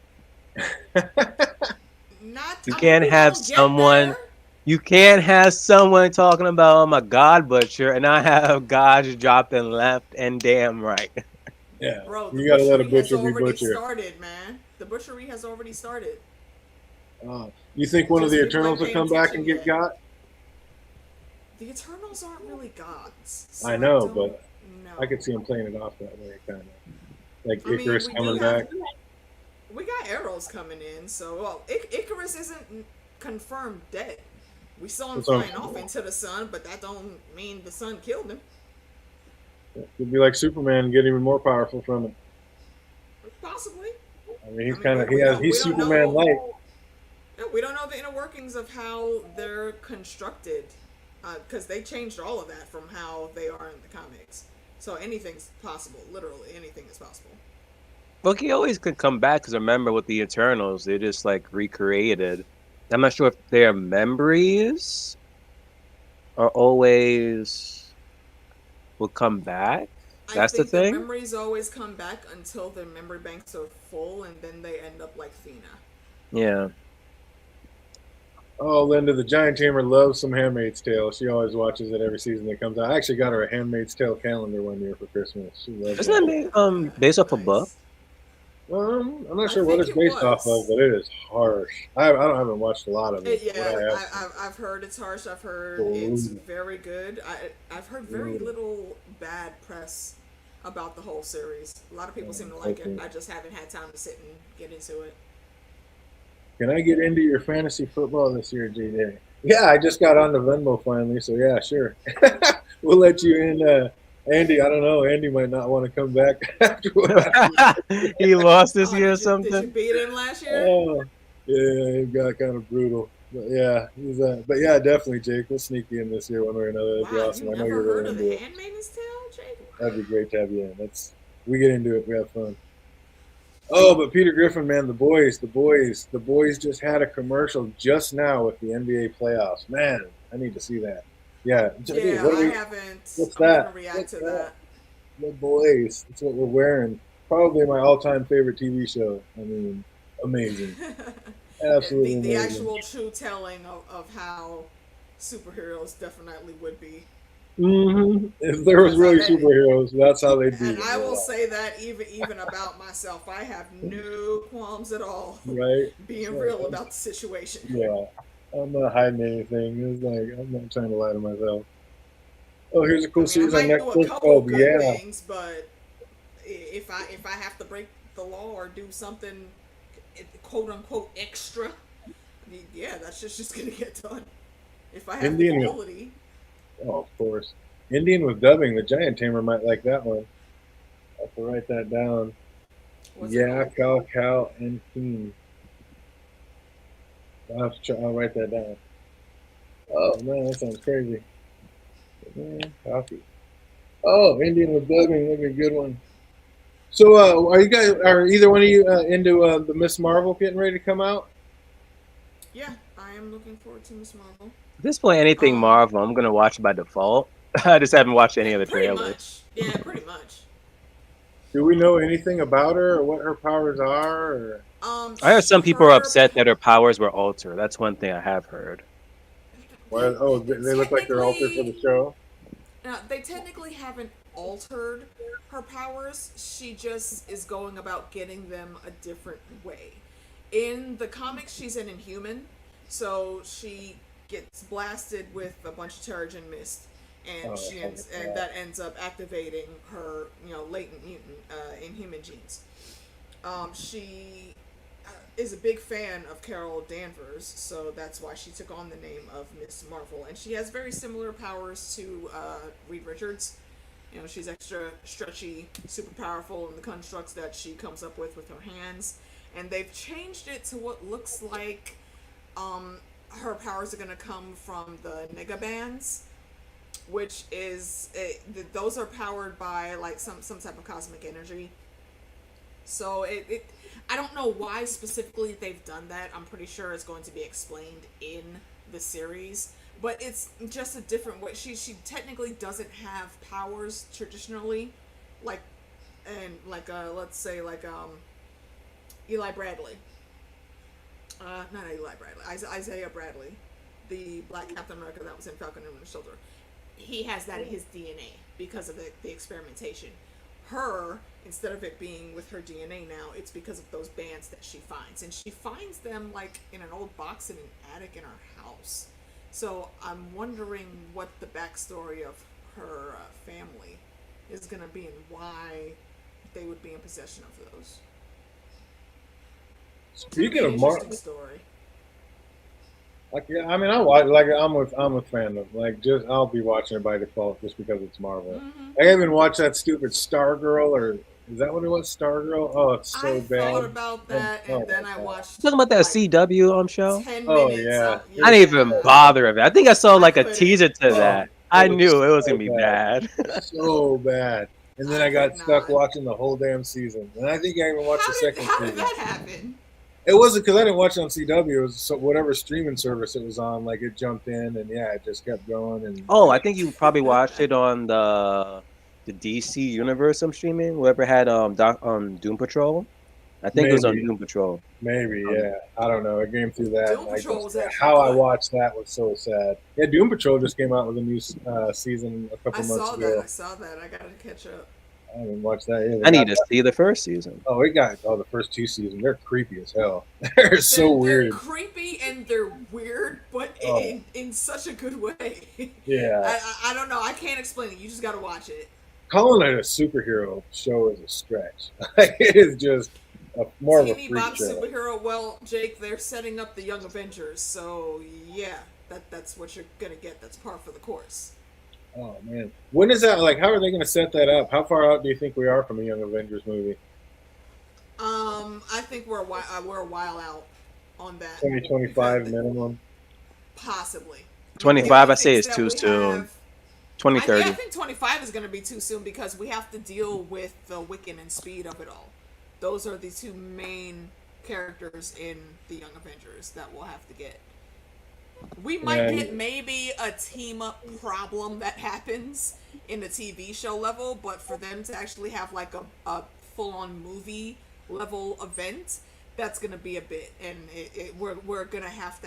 Not You I mean, can't we have won't get someone- there. You can't have someone talking about I'm a god butcher and I have gods dropping left and damn right. Yeah, Bro, the you got to let a butchery has butcher be already butcher. started, man. The butchery has already started. You think one of Just the people Eternals will ain't come paying back and get attention got? The Eternals aren't really gods. So I know, don't but know. I could see him playing it off that way, kind of. Like I mean, Icarus we coming do have- back. We got arrows coming in, so Icarus isn't confirmed dead. We saw him That's what- flying off into the sun, but that don't mean the sun killed him. It'd be like Superman and get even more powerful from it. Possibly. I mean, he's I mean, kind of we don't- he's we don't Superman know. light. Yeah, we don't know the inner workings of how they're constructed, because they changed all of that from how they are in the comics. So anything's possible. Literally, anything is possible. Well, he always could come back because remember with the Eternals, they just like recreated. I'm not sure if their memories are always will come back. That's I the think thing? The memories always come back until their memory banks are full, and then they end up like Thena. Yeah. Oh, Linda, the Giant Tamer loves some Handmaid's Tale. She always watches it every season that comes out. I actually got her a Handmaid's Tale calendar one year for Christmas. She loves Isn't that based off a Nice. book? I'm not I sure what think it's it based was. off of, but it is harsh. I haven't watched a lot of it. Yeah, but I have. I've heard it's harsh. I've heard Ooh. it's very good. I've heard very Ooh. little bad press about the whole series. A lot of people seem to like it. I just haven't had time to sit and get into it. Can I get into your fantasy football this year, JJ? Yeah, I just got on the Venmo finally, so yeah, sure. We'll let you in. Andy, I don't know. Andy might not want to come back after what He lost this Oh, year or did you something. beat him last year? Oh, yeah, it got kind of brutal. But yeah, but yeah, definitely, Jake. We'll sneak you in this year one way or another. That'd be Wow, awesome. you I know never you're heard really of into The it. Handmaid's Tale, Jake? That'd be great to have you in. We get into it. We have fun. Oh, but Peter Griffin, man, the boys just had a commercial just now with the NBA playoffs. Man, I need to see that. Yeah, Yeah, what are I we? haven't. What's I'm that? gonna react What's to that? that. The boys. That's what we're wearing. Probably my all-time favorite TV show. I mean, amazing, absolutely The amazing. actual true telling of how superheroes definitely would be. If there was Because I really bet, superheroes, that's how they'd be. and I will say that even about myself, I have no qualms at all Right? being Right. real about the situation. Yeah. I'm not hiding anything. It's like I'm not trying to lie to myself. Oh, here's a I cool mean, I series on might do a Netflix couple called good Yeah. things, but if I have to break the law or do something quote unquote extra, yeah, that's just gonna get done. If I have the Indian with ability. oh, of course. Indian with dubbing. The Giant Tamer might like that one. I have to write that down. What's it Yeah, called? Cal, and Keen. I'll write that down. Oh man, that sounds crazy. Man, coffee. Oh, Indian with dubbing. That'd be a good one. So, are either one of you into the Miss Marvel getting ready to come out? Yeah, I am looking forward to Miss Marvel. At this point, anything Um, Marvel, I'm gonna watch by default. I just haven't watched any of the pretty trailers. much. Yeah, pretty much. Do we know anything about her or what her powers are? Or I heard some people are Her upset that her powers were altered. That's one thing I have heard. why? Oh, they look like they're altered for the show. They technically haven't altered her powers. She just is going about getting them a different way. In the comics, she's an Inhuman, so she gets blasted with a bunch of Terrigen mist, and that ends up activating her, latent mutant Inhuman genes. She is a big fan of Carol Danvers, so that's why she took on the name of Miss Marvel. And she has very similar powers to Reed Richards. She's extra stretchy, super powerful in the constructs that she comes up with her hands. And they've changed it to what looks like her powers are going to come from the Negabands, which is those are powered by like some type of cosmic energy. So I don't know why specifically they've done that. I'm pretty sure it's going to be explained in the series, but it's just a different way. She technically doesn't have powers traditionally, like let's say Eli Bradley. Not Eli Bradley. Isaiah Bradley, the Black Captain America that was in Falcon and Winter Soldier. He has that in his DNA because of the experimentation. Her, instead of it being with her DNA now, it's because of those bands that she finds. And she finds them like in an old box in an attic in her house. So I'm wondering what the backstory of her family is going to be and why they would be in possession of those. Speaking of Marvel, Marvel, story. like yeah, I mean, I watch like I'm a fan of like just I'll be watching it by default just because it's Marvel. I haven't watched that stupid Stargirl or is that what it was? Stargirl? Oh, it's so I bad. thought about that, and then I watched Talking about that like CW show? 10 Oh, minutes. yeah. I didn't even bother with it. I think I saw I like a couldn't. teaser to that. I knew it was gonna be bad. So bad. And then I got could stuck not. watching the whole damn season. And I think I even watched the second How did season. that happen? It wasn't because I didn't watch it on CW. It was whatever streaming service it was on. Like it jumped in, and yeah, it just kept going. And Oh, I think you probably watched it on the DC Universe I'm streaming. Whoever had Doom Patrol. I think it was on Maybe. Doom Patrol. maybe, yeah, I don't know. I came through that. Doom and I Patrol just- was actually how I good. watched that was so sad. Yeah, Doom Patrol just came out with a new season a couple I months saw ago. that. I saw that. I gotta catch up. I haven't watched that either. I need to see the first season. Oh, the first two seasons. They're creepy as hell. They're so They're weird. creepy and they're weird, but in such a good way. Yeah. I don't know. I can't explain it. You just gotta watch it. calling it a superhero show is a stretch. It is just more of a Teeny freak Bob show. superhero. Well, Jake, they're setting up the Young Avengers, so yeah, that's what you're gonna get. That's par for the course. Oh man, when is that? Like, how are they going to set that up? How far out do you think we are from a Young Avengers movie? I think we're a while out on that. 2025 Because minimum. possibly. I mean, the 25, only I say, things is that too we soon. have. Yeah, I 2030. think 25 is going to be too soon because we have to deal with the Wiccan and Speed of it all. Those are the two main characters in the Young Avengers that we'll have to get. We might Yeah. get maybe a team up problem that happens in the TV show level, but for them to actually have like a full on movie level event, that's gonna be a bit, and we're gonna have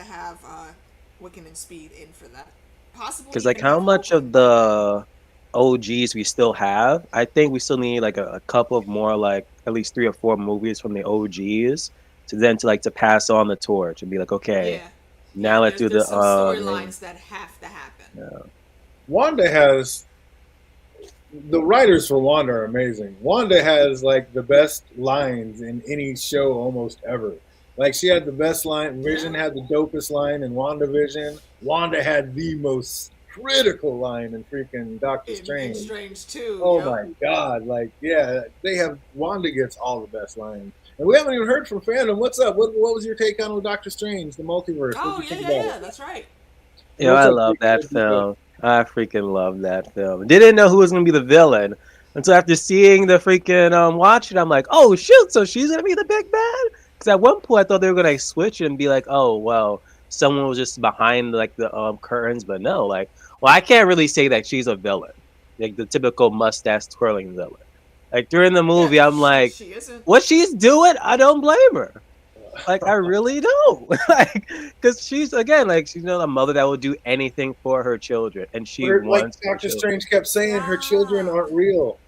Wiccan and Speed in for that. Possibly Because like even how have much Hulk of the OGs we still have? I think we still need like a couple of more, like at least 3 or 4 movies from the OGs to pass on the torch and be like, okay, Yeah, now let's do there's the some storylines that have to happen. yeah. Wanda has the writers for Wanda are amazing. Wanda has like the best lines in any show almost ever. Like she had the best line. Vision had the dopest line in WandaVision. Wanda had the most critical line in freaking Doctor In Strange. Strange too. Oh yep. my god! Like, yeah, they have Wanda gets all the best lines, and we haven't even heard from fandom. What's up? What was your take on Doctor Strange, the multiverse? Oh What did you yeah, think about yeah, it? that's right. Yeah, What's I up, love Pete? that What did you think? film. I freaking love that film. Didn't know who was gonna be the villain until after seeing the freaking watch it. I'm like, oh shoot, so she's gonna be the big bad? Because at one point I thought they were gonna like, switch and be like, oh well, someone was just behind like the curtains, but no, like, well, I can't really say that she's a villain, like the typical mustache twirling villain. Like during the Yeah, movie, I'm like, she isn't. what she's doing, I don't blame her. Like I really don't, like, because she's again like she's a mother that will do anything for her children, and she Like wants her Doctor children Strange kept saying, her children aren't real.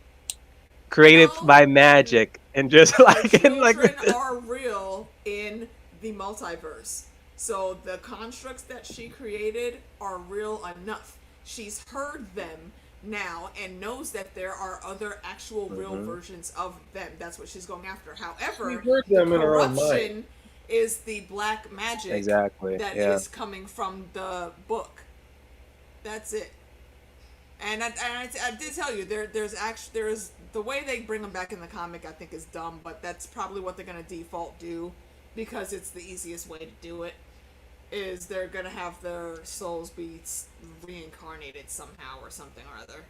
created No. by magic, and just Her like in like children are real in the multiverse. So the constructs that she created are real enough. She's heard them now and knows that there are other actual real versions of them. That's what she's going after. However, She heard them the in her own mind. corruption is the black magic exactly, that yeah. is coming from the book. That's it. And I did tell you there's the way they bring them back in the comic I think is dumb, but that's probably what they're gonna default do because it's the easiest way to do it. Is they're gonna have their souls be reincarnated somehow or something or other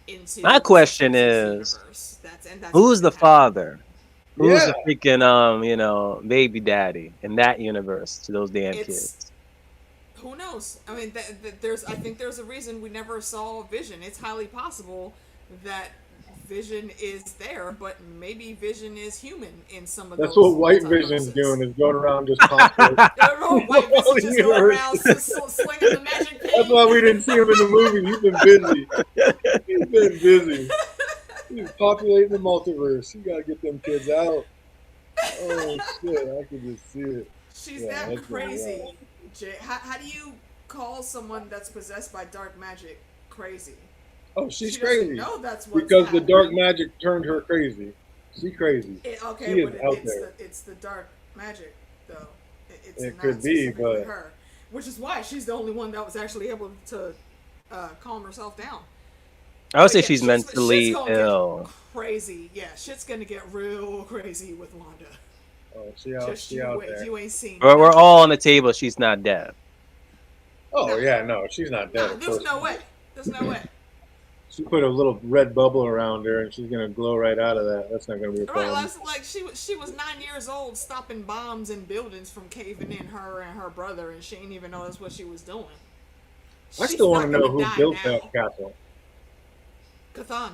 into My the question 616 is, universe. That's who's what's the gonna happen. father? Who's Yeah, the freaking baby daddy in that universe to those damn It's kids? who knows? I mean, I think there's a reason we never saw Vision. It's highly possible that Vision is there, but maybe Vision is human in some of that's those what White Vision's multiverses. doing, is going around just populating. I don't know. White Vision just going Universe. around slinging the magic cane. That's why we didn't see him in the movie. He's been busy. He's been busy. He's populating the multiverse. You gotta get them kids out. Oh shit, I can just see it. She's Yeah, that that's really crazy. wild. Jay, how do you call someone that's possessed by dark magic crazy? Oh, she's She doesn't crazy. know that's what's Because the happening. dark magic turned her crazy. She crazy. Okay, She but is out it's there. it's the dark magic though. It's It not could be, specifically but- her, which is why she's the only one that was actually able to calm herself down. I would say But yeah, she's mentally shit's gonna get ill. Crazy, yeah, shit's gonna get real crazy with Wanda. Oh, Just she you out wait, there. you ain't seen. We're nothing. all on the table. She's not dead. Oh yeah, no, she's not dead. Nah, of there's course no not. way. There's no way. She put a little red bubble around her, and she's gonna glow right out of that. That's not gonna be a Right, problem. like she was 9 years old, stopping bombs and buildings from caving in her and her brother, and she didn't even know that's what she was doing. I She's still want to not know gonna who die built now. that castle. Cathan.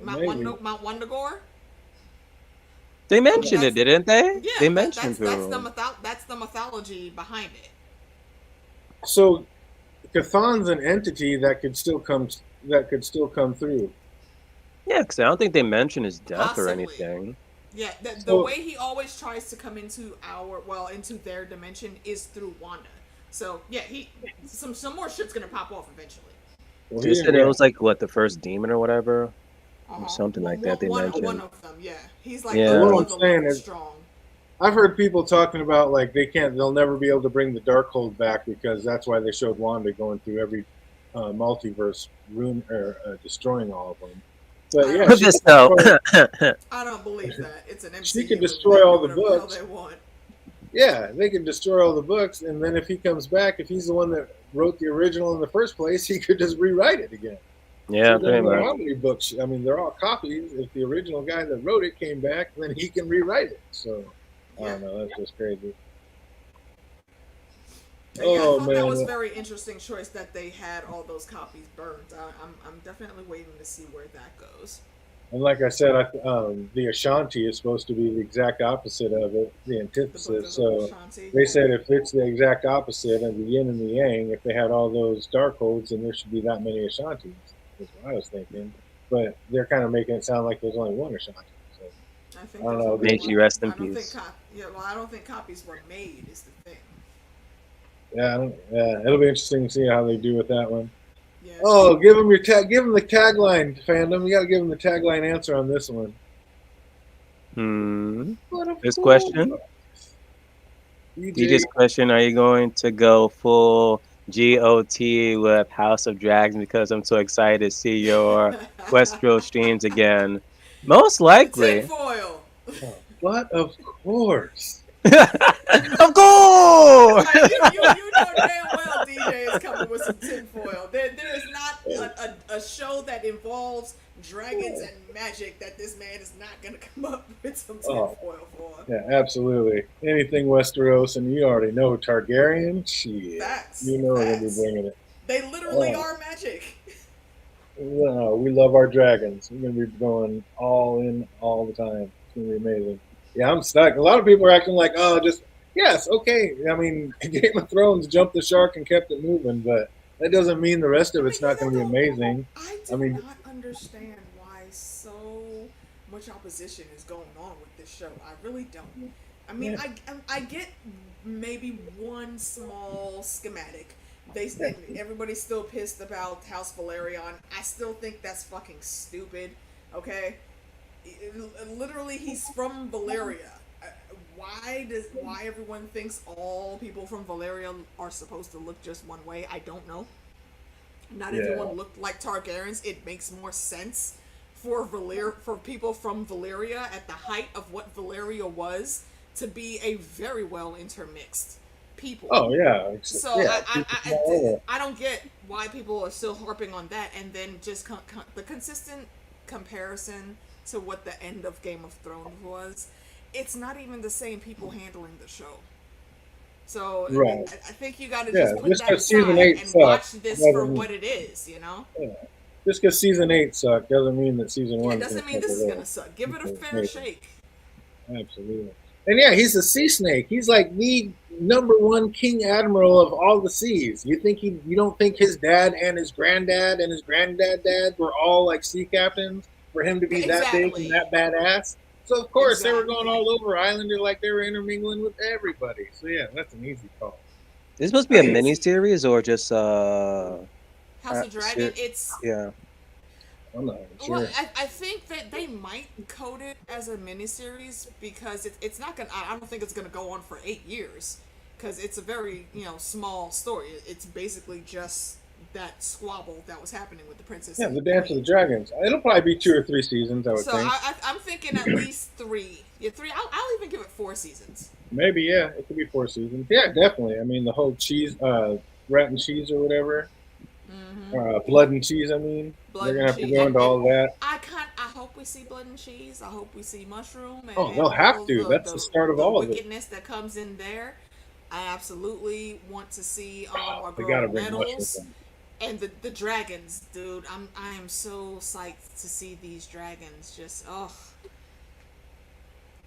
Mount Maybe. Wundagore? They mentioned it, didn't they? Yeah, They mentioned that's her. that's the mythology behind it. So, Cathan's an entity that could still come through. Yeah, because I don't think they mentioned his death or Possibly. anything. Yeah, the So- way he always tries to come into into their dimension is through Wanda. So yeah, some more shit's gonna pop off eventually. Well, They said it was like what the first demon or whatever, or something like that. They One mentioned. of them, yeah. He's like Yeah. the What I'm level saying is- strong. I've heard people talking about like they'll never be able to bring the Darkhold back because that's why they showed Wanda going through every multiverse, destroying all of them. But yeah, Put this though. I don't believe that. It's an MCU. She can movie. destroy They can all do the whatever hell books. they want. yeah, they can destroy all the books, and then if he comes back, if he's the one that wrote the original in the first place, he could just rewrite it again. Yeah, So it pretty doesn't matter much. how many books. I mean, they're all copies. If the original guy that wrote it came back, then he can rewrite it. So I don't know. That's just crazy. But yeah, I Oh, thought that man. was a very interesting choice that they had all those copies burned. I'm definitely waiting to see where that goes. And like I said, the Ashanti is supposed to be the exact opposite of it, the The antithesis. Book of So Ashanti. they said if it's the exact opposite of the yin and the yang, if they had all those Darkholds, then there should be that many Ashantis. That's what I was thinking. But they're kind of making it sound like there's only one Ashanti. So I think I don't there's know. only May one. she rest in I don't peace. think I don't think copies were made. Is the thing. yeah, it'll be interesting to see how they do with that one. Yeah. Oh, give them the tagline, fandom. You got to give them the tagline answer on this one. What a This fool. question? DJ's question: are you going to go full GOT with House of Dragons? Because I'm so excited to see your Westworld streams again. Most likely. Tinfoil. But of course. Of course. You know damn well DJ is coming with some tinfoil. There is not a show that involves dragons and magic that this man is not going to come up with some tinfoil for. Yeah, absolutely. Anything Westeros, and you already know Targaryen. Shit, Facts. you know we're gonna be Facts. bringing it. They literally are magic. No, we love our dragons. We're gonna be going all in all the time. It's gonna be amazing. Yeah, I'm stuck. A lot of people are acting like, oh, just yes, okay. I mean, Game of Thrones jumped the shark and kept it moving, but that doesn't mean the rest of it's not going to be amazing. I do not understand why so much opposition is going on with this show. I really don't. I mean, I get maybe one small schematic. Everybody's still pissed about House Valerion. I still think that's fucking stupid. Okay, literally, he's from Valeria. Why everyone thinks all people from Valeria are supposed to look just one way? I don't know. Not everyone looked like Targaryens. It makes more sense for people from Valeria at the height of what Valeria was to be a very well intermixed people. Oh yeah. So yeah, I don't get why people are still harping on that, and then just the consistent comparison to what the end of Game of Thrones was. It's not even the same people handling the show. So right. I think you got to just put that season aside 8 and sucked, watch this for what it is, you know? Yeah. Just because season 8 sucked doesn't mean that season 1 It doesn't mean this is going to suck. Give it a fair shake. Absolutely. And yeah, he's a sea snake. He's like the #1 king admiral of all the seas. You don't think his dad and his granddad and his granddad were all like sea captains for him to be that big and that badass? So of course they were going all over Islander like they were intermingling with everybody. So yeah, that's an easy call. Is this supposed to be a mini-series or just House of Dragon? Yeah. I'm not sure. Well, I think that they might code it as a miniseries because it's not gonna. I don't think it's gonna go on for 8 years because it's a very small story. It's basically just that squabble that was happening with the princess. Yeah, the Dance of the Dragons. It'll probably be 2 or 3 seasons, I would think. So I'm thinking at least 3. Yeah, 3. I'll even give it 4 seasons. Maybe, yeah, it could be 4 seasons. Yeah, definitely. I mean, the whole cheese, rat and cheese or whatever. Mm-hmm. Blood and cheese. I mean, they're gonna have to go into all that. I hope we see blood and cheese. I hope we see mushroom. And they'll have to. That's the start of all of it. The wickedness that comes in there. I absolutely want to see our they girl gotta bring Reynolds and the dragons, dude. I am so psyched to see these dragons. Just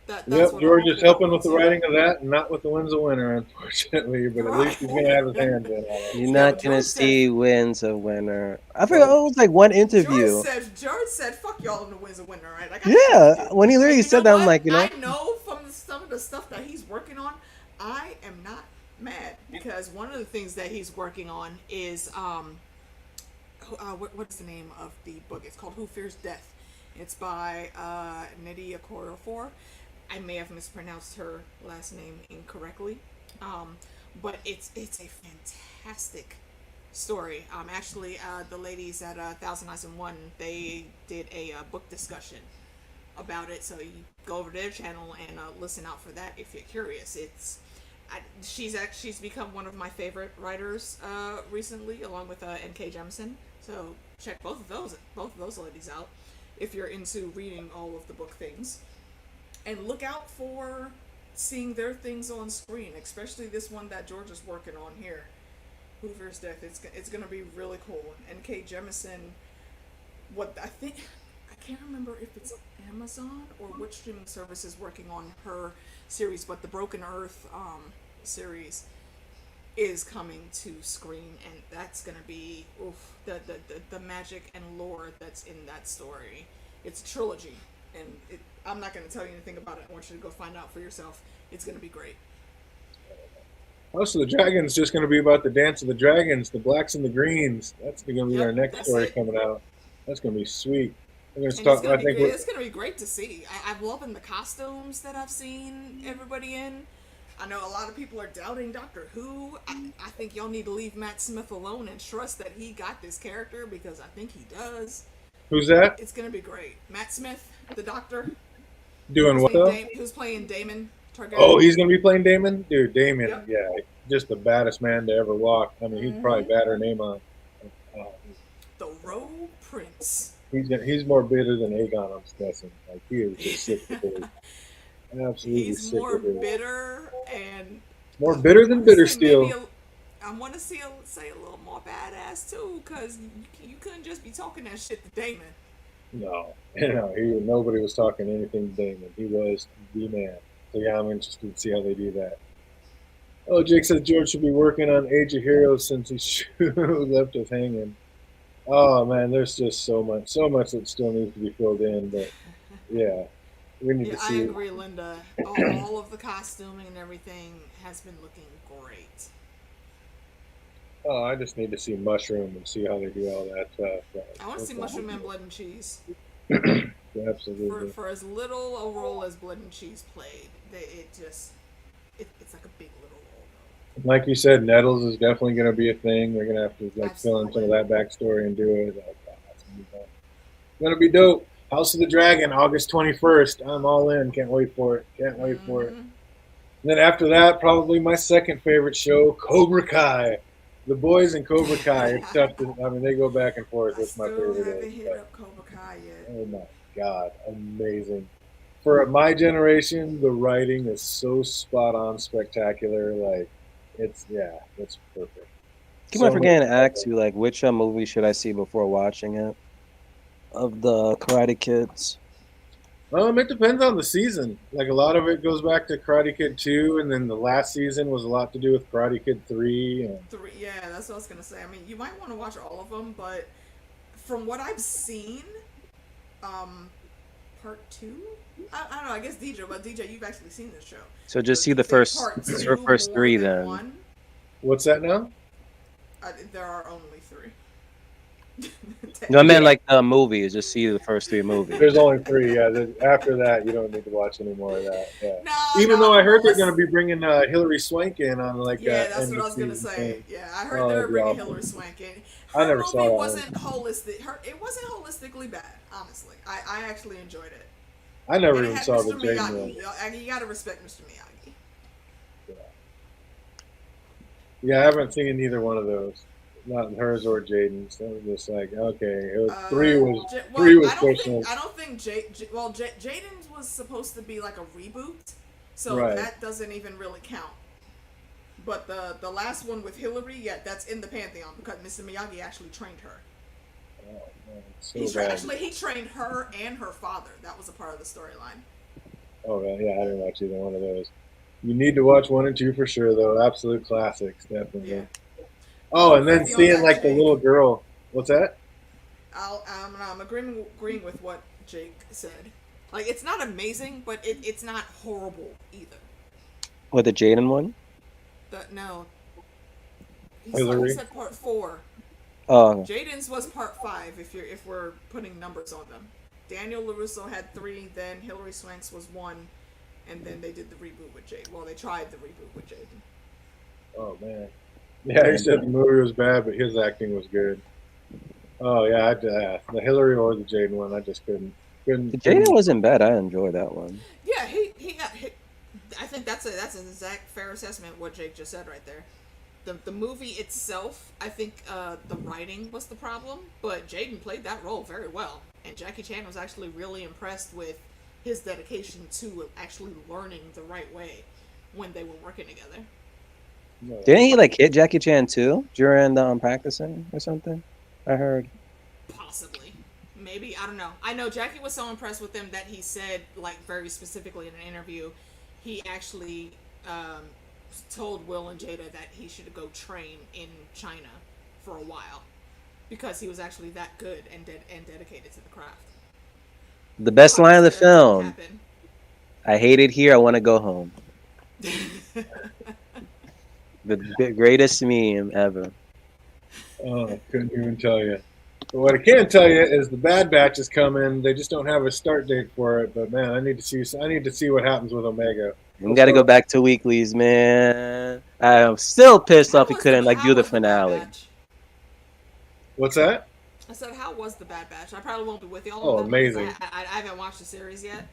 That's George is helping with the writing of that, and not with the Winds of Winter, unfortunately. But at least he's gonna have his hands in on it. You're not gonna see Winds of Winter. I forgot. It was like one interview. George said, "Fuck y'all in the Winds of Winter," right? Yeah, when he literally said that, I'm like, I know from some of the stuff that he's working on, I am not mad because one of the things that he's working on is what's the name of the book? It's called Who Fears Death. It's by Nydia Okorafor. I may have mispronounced her last name incorrectly, but it's a fantastic story. Actually, the ladies at Thousand Eyes in One, they did a book discussion about it, so you go over to their channel and listen out for that if you're curious. She's become one of my favorite writers recently, along with N.K. Jemisin. So check both of those ladies out if you're into reading all of the book things, and look out for seeing their things on screen, especially this one that George is working on here, Who Fears Death. It's gonna be really cool. N.K. Jemisin, I can't remember if it's Amazon or which streaming service is working on her series, but the Broken Earth series is coming to screen, and that's gonna be the magic and lore that's in that story. It's a trilogy, and I'm not gonna tell you anything about it. I want you to go find out for yourself. It's gonna be great. House of the Dragon's just going to be about the Dance of the Dragons, the blacks and the greens. That's going to be our next story coming out. That's going to be sweet. We're going to start. It's going to be great to see. I'm loving the costumes that I've seen everybody in. I know a lot of people are doubting Doctor Who. I think y'all need to leave Matt Smith alone and trust that he got this character, because I think he does. Who's that? It's going to be great. Matt Smith, the Doctor. Doing what though? Who's playing Daemon Targaryen. Oh, he's going to be playing Daemon? Dude, Daemon, yeah, just the baddest man to ever walk. I mean, he'd probably bat her name on. The Rogue Prince. He's more bitter than Aegon, I'm guessing. Like, he is just sick of it. Absolutely He's sick more of it. bitter and... More bitter than Bittersteel. I want to say a little more badass, too, because you couldn't just be talking that shit to Daemon. No, nobody was talking anything to Daemon. He was the man. So yeah, I'm interested to see how they do that. Oh, Jake says George should be working on Age of Heroes since he left us hanging. Oh man, there's just so much that still needs to be filled in. But yeah, we need to see. I agree, Linda. All of the costuming and everything has been looking great. Oh, I just need to see Mushroom and see how they do all that stuff. I want to see Mushroom and Blood and Cheese. Absolutely. For as little a role as Blood and Cheese played, it's like a big little role, though. Like you said, Nettles is definitely going to be a thing. They're going to have to fill in some of that backstory and do it. That's going to be dope. House of the Dragon, August 21st. I'm all in. Can't wait for it. Can't wait for it. And then after that, probably my second favorite show, Cobra Kai. The boys in Cobra Kai. It's tough to. I mean, they go back and forth. It's my favorite. I haven't hit up Cobra Kai yet. Oh my God, amazing! For my generation, the writing is so spot on, spectacular. Like, it's perfect. Keep on forgetting to ask you, like, which movie should I see before watching it? Of the Karate Kids. It depends on the season. Like, a lot of it goes back to Karate Kid 2, and then the last season was a lot to do with Karate Kid 3. Yeah, that's what I was gonna say. I mean, you might want to watch all of them, but from what I've seen, part 2. I don't know. I guess DJ, you've actually seen this show. So just see the first 3 then. One. What's that now? There are only 3. No, I meant like the movies. Just see the first 3 movies. There's only 3. Yeah. After that, you don't need to watch any more of that. Yeah. Even though I heard they're going to be bringing Hilary Swank in on like. Yeah, that's what I was gonna say. Yeah, I heard they were bringing Hilary Swank in. I never saw that. Wasn't holistic. It wasn't holistically bad. Honestly, I actually enjoyed it. I never even saw the Jaden one. You gotta respect Mr. Miyagi. Yeah, I haven't seen either one of those. Not hers or Jaden's. That was just like, okay. It was, 3 was questionable. I don't think Jaden's was supposed to be like a reboot, so that doesn't even really count. But the last one with Hillary, yeah, that's in the pantheon because Mr. Miyagi actually trained her. Oh, man, he trained her and her father. That was a part of the storyline. Oh yeah, I didn't watch either one of those. You need to watch 1 and 2 for sure, though. Absolute classics, definitely. Yeah. Oh, and then seeing like the little girl. What's that? I'm agreeing with what Jake said. Like, it's not amazing, but it's not horrible either. What, the Jaden one? No. Hillary? He said part 4. Oh, Jaden's was part 5 if we're putting numbers on them. Daniel LaRusso had 3, then Hilary Swanks was 1, and then they did the reboot with Jaden. Well, they tried the reboot with Jaden. Oh man. Yeah, he said the movie was bad, but his acting was good. Oh yeah, the Hillary or the Jaden one, I just couldn't. Jaden wasn't bad. I enjoyed that one. Yeah, I think that's an exact fair assessment of what Jake just said right there. The movie itself, I think the writing was the problem, but Jaden played that role very well, and Jackie Chan was actually really impressed with his dedication to actually learning the right way when they were working together. No. Didn't he like hit Jackie Chan too during practicing or something? I heard. Possibly. Maybe, I don't know. I know Jackie was so impressed with him that he said, like, very specifically in an interview, he actually told Will and Jada that he should go train in China for a while because he was actually that good and dedicated to the craft. The best line of the That film. happened. I hate it here. I want to go home. The greatest meme ever. Oh, couldn't even tell you. But what I can tell you is the Bad Batch is coming. They just don't have a start date for it. But man, I need to see what happens with Omega. We got to go back to weeklies, man. I'm still pissed off he couldn't do the finale. What's that? I said, how was the Bad Batch? I probably won't be with y'all. Oh, on that because amazing. I haven't watched the series yet.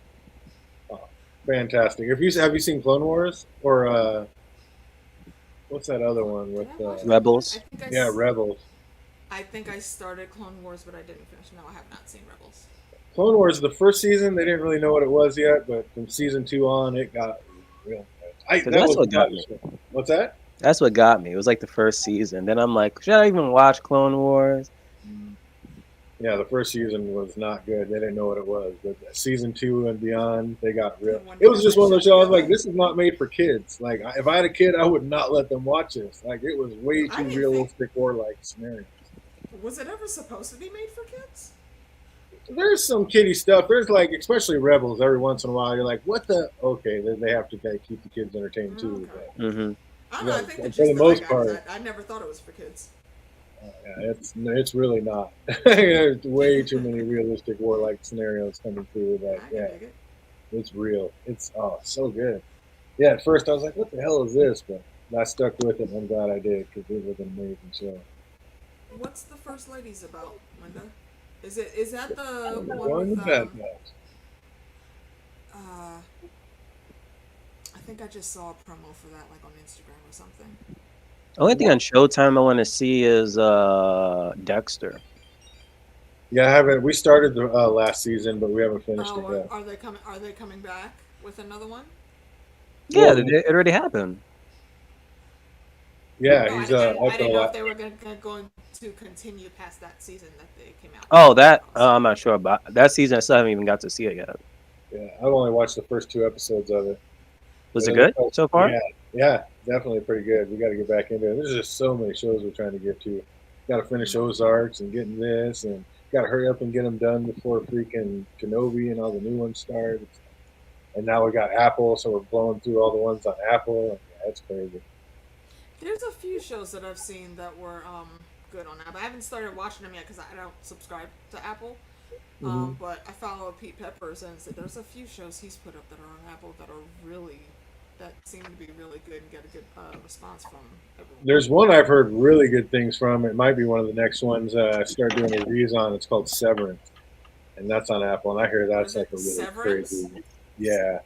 Fantastic. Have you seen Clone Wars or what's that other one with Did I watch Rebels? I think yeah, Rebels. I think I started Clone Wars, but I didn't finish. No, I have not seen Rebels. Clone Wars, the first season, they didn't really know what it was yet, but from season 2 on, it got real nice. That's what got me. What's that? That's what got me. It was like the first season. Then I'm like, should I even watch Clone Wars? Yeah, the first season was not good. They didn't know what it was. But season 2 and beyond, they got real. It was just one of those shows. I was like, this is not made for kids. Like, if I had a kid, I would not let them watch this. Like, it was way too realistic or like scenarios. Was it ever supposed to be made for kids? There's some kiddie stuff. There's like, especially Rebels. Every once in a while, you're like, what the? Okay, then they have to keep the kids entertained too. Okay. Mm-hmm. I don't know. I think For the the gist most that part. I never thought it was for kids. Yeah, it's really not. There's way too many realistic war-like scenarios coming through. That I can yeah, dig it. it's real. It's so good. Yeah, at first I was like, what the hell is this? But I stuck with it, and I'm glad I did because it was an amazing show. What's the First Ladies about, Linda? Is that the one One with Bad Batch. I think I just saw a promo for that like on Instagram or something. Only thing on Showtime I want to see is Dexter. Yeah, I haven't. We started the last season, but we haven't finished it Oh, yet. are they coming back with another one? Yeah, Well, it already happened. Yeah, No, he's I up didn't the know la- if they were going to continue past that season that they came out. Oh, that I'm not sure about that season. I still haven't even got to see it yet. Yeah, I've only watched the first 2 episodes of it. Was it good so far? Yeah, definitely pretty good. We got to get back into it. There's just so many shows we're trying to get to. Got to finish Ozarks and getting this, and got to hurry up and get them done before freaking Kenobi and all the new ones start. And now we got Apple, so we're blowing through all the ones on Apple. And yeah, it's crazy. There's a few shows that I've seen that were good on Apple. I haven't started watching them yet because I don't subscribe to Apple. But I follow Pete Peppers, and there's a few shows he's put up that are on Apple that seem to be really good and get a good response from everyone. There's one I've heard really good things from. It might be one of the next ones I start doing reviews on. It's called Severance, and that's on Apple. And I hear that's like a really Severance? crazy. Yeah,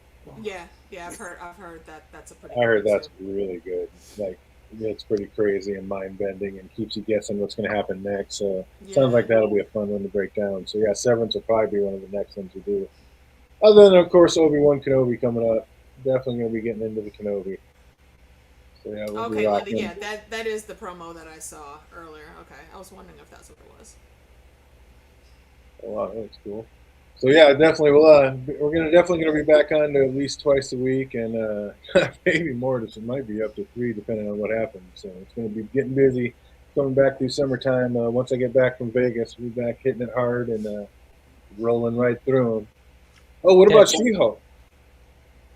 Yeah, I've heard that's a pretty. I heard good that's episode. really good. Like it's pretty crazy and mind bending, and keeps you guessing what's going to happen next. So sounds like that'll be a fun one to break down. So yeah, Severance will probably be one of the next ones we do. Other than of course Obi-Wan Kenobi coming up. Definitely going to be getting into the Kenobi. So yeah, we'll be Okay, rocking. yeah, that is the promo that I saw earlier. Okay, I was wondering if that's what it was. Oh, wow, that's cool. So yeah, definitely. We're definitely gonna be back on to at least twice a week, and maybe more. This might be up to 3, depending on what happens. So it's gonna be getting busy. Coming back through summertime. Once I get back from Vegas, we'll be back hitting it hard and rolling right through them. Oh, what about She-Hulk?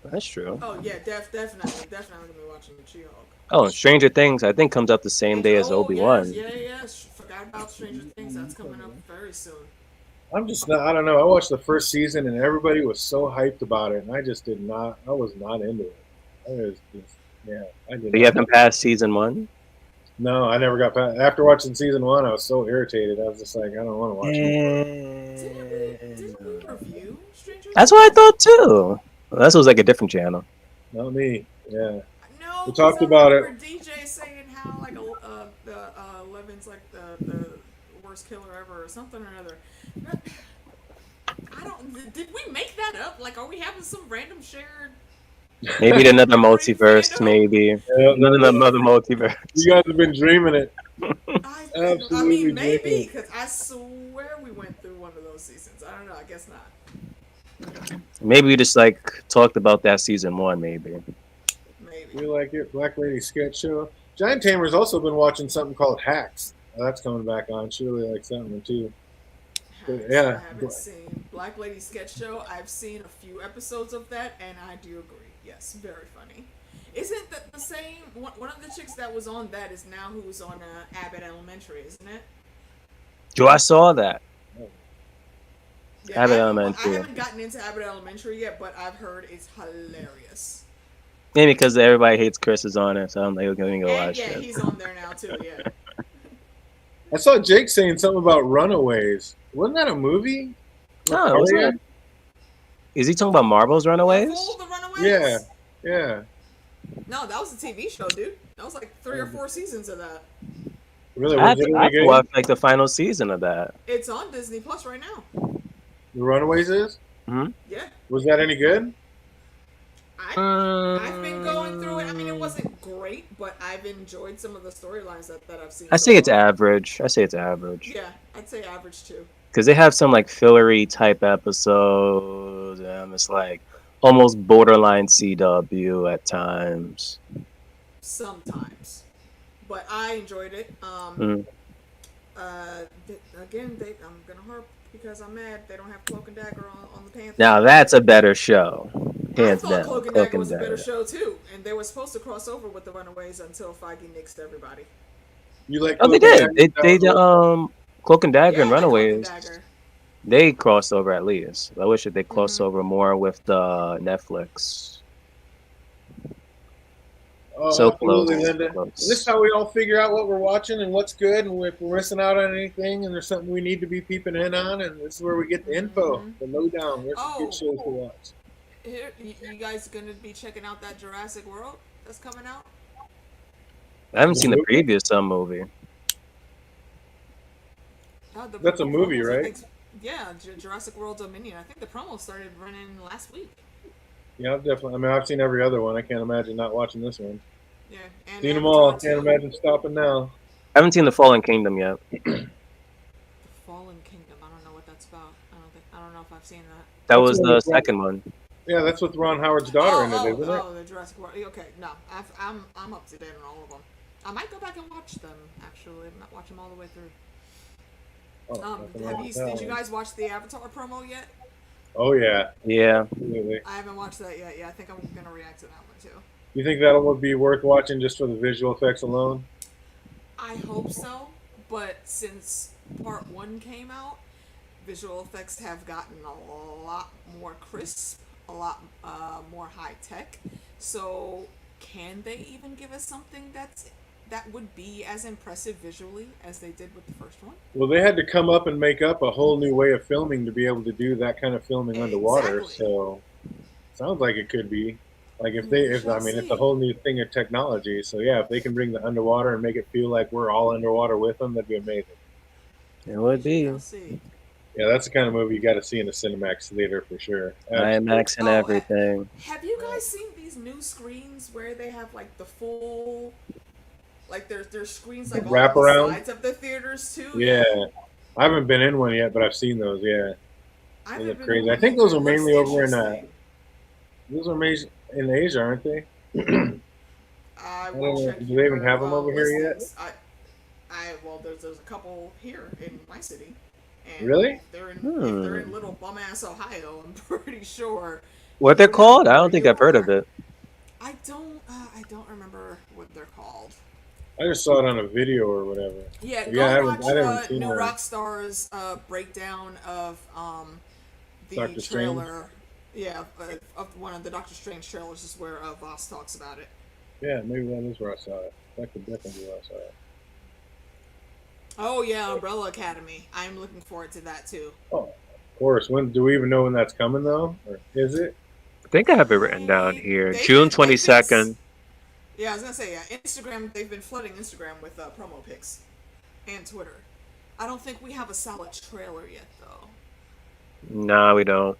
That's true. Oh yeah, definitely gonna be watching the She-Hulk. Oh, Stranger Things I think comes up the same day as Obi-Wan. Yes, forgot bad about Stranger Things. That's coming up very soon. I'm just not. I don't know. I watched the first season and everybody was so hyped about it, and I just did not. I was not into it. I was just, yeah, I did But you not. haven't passed season 1? No, I never got past. After watching season 1, I was so irritated. I was just like, I don't want to watch it. Didn't we review Stranger Things? That's what I thought too. Well, that was like a different channel. Not me. Yeah. No, We talked 'cause I about remember it. DJ saying how like the Levin's like the worst killer ever or something or another. I don't. Did we make that up? Like, are we having some random shared? Maybe another Memory multiverse. fandom? Maybe Yeah, another multiverse. you guys have been dreaming it. I Absolutely mean, maybe dreaming. because I swear we went through one of those seasons. I don't know. I guess not. Maybe we just like talked about that season 1. Maybe. Maybe. You like it? Black Lady sketch show. Giant Tamer's also been watching something called Hacks. That's coming back on. She really likes that one too. Yeah. I haven't seen Black Lady Sketch Show. I've seen a few episodes of that, and I do agree. Yes, very funny. Isn't that the same? One of the chicks that was on that is now who's on Abbott Elementary, isn't it? Joe, I saw that. Yeah, Abbott I Elementary. haven't gotten into Abbott Elementary yet, but I've heard it's hilarious. Maybe because everybody hates Chris is on it, so I'm like, okay, let me go And watch yeah, it. he's on there now too. Yeah. I saw Jake saying something about Runaways. Wasn't that a movie? No, wasn't it? Is he talking about Marvel's Runaways? Fool the Runaways? Yeah. Yeah. No, that was a TV show, dude. That was like 3 or 4 seasons of that. Really? I Was it have any to good? watch like the final season of that. It's on Disney Plus right now. The Runaways is? Yeah. Was that any good? I've been going through it. I mean, it wasn't great, but I've enjoyed some of the storylines that I've seen. I so say it's far. average. Yeah, I'd say average too. Because they have some like fillery type episodes, and it's like almost borderline CW at times. Sometimes, but I enjoyed it. Mm. Again, I'm gonna harp because I'm mad they don't have Cloak and Dagger on the Panther. Now that's a better show, hands I thought down. Cloak and Dagger was a better show too, and they were supposed to cross over with the Runaways until Feige nixed everybody. You like? Oh, they Cloak did. and They Dagger? Cloak and Dagger Yeah, and I like Cloak Runaways. and Dagger. They crossed over at least. I wish that they crossed Mhm. over more with the Netflix. Oh, So close. absolutely, Linda. Close. This is how we all figure out what we're watching and what's good, and if we're missing out on anything, and there's something we need to be peeping in on, and this is where we get the info, Mhm. the lowdown. There's some Oh. good shows to watch. Here, you guys gonna be checking out that Jurassic World that's coming out? I haven't seen the previous movie. That's a movie, promos, I right? think- yeah, Jurassic World Dominion. I think the promo started running last week. Yeah, I've definitely. I mean, I've seen every other one. I can't imagine not watching this one. Yeah, and Seen them Avatar all. 2. Can't imagine stopping now. I haven't seen the Fallen Kingdom yet. The Fallen Kingdom. I don't know what that's about. I don't know if I've seen that. That That's was what the it's like. second one. Yeah, that's with Ron Howard's daughter in it, isn't it? Oh, the Jurassic World. Okay, no, I'm up to date on all of them. I might go back and watch them. Actually, I'm not watching them all the way through. Oh, nothing wrong with that Did you one. guys watch the Avatar promo yet? Oh yeah, Yeah. absolutely. I haven't watched that yet. Yeah, I think I'm gonna react to that one too. You think that would be worth watching just for the visual effects alone? I hope so, but since part 1 came out, visual effects have gotten a lot more crisp, a lot more high tech. So, can they even give us something that would be as impressive visually as they did with the first one? Well, they had to come up and make up a whole new way of filming to be able to do that kind of filming underwater. Exactly. So, sounds like it could be. Like if it's a whole new thing of technology. So yeah, if they can bring the underwater and make it feel like we're all underwater with them, that'd be amazing. It would be. We'll see. Yeah, that's the kind of movie you got to see in a Cinemax theater for sure. IMAX and Oh, everything. Have you guys seen these new screens where they have like the full, like there's screens like Wrap on around? the sides of the theaters too? Yeah, I haven't been in one yet, but I've seen those. Yeah, I They haven't look been crazy. to I think one those are either. It mainly looks over in, interesting. those are made in Asia, aren't they? I don't will know. check Do they even your, have 'em over here yet? listings. Well, there's a couple here in my city. And Really? If they're in little bum ass Ohio, I'm pretty sure. What they're called? I don't think I've heard of it. I don't remember what they're called. I just saw it on a video or whatever. Yeah, Yeah, go watch I haven't seen New her. Rockstar's breakdown of the Doctor Strange? trailer. Yeah, of one of the Doctor Strange trailers is where Voss talks about it. Yeah, maybe that is where I saw it. That could definitely be where I saw it. Oh yeah, Umbrella Academy. I'm looking forward to that too. Oh, of course. When do we even know when that's coming though? Or is it? I think I have it written down here. They've June been- they've been 22nd. Yeah, I was gonna say Instagram. They've been flooding Instagram with promo pics, and Twitter. I don't think we have a solid trailer yet though. No, we don't.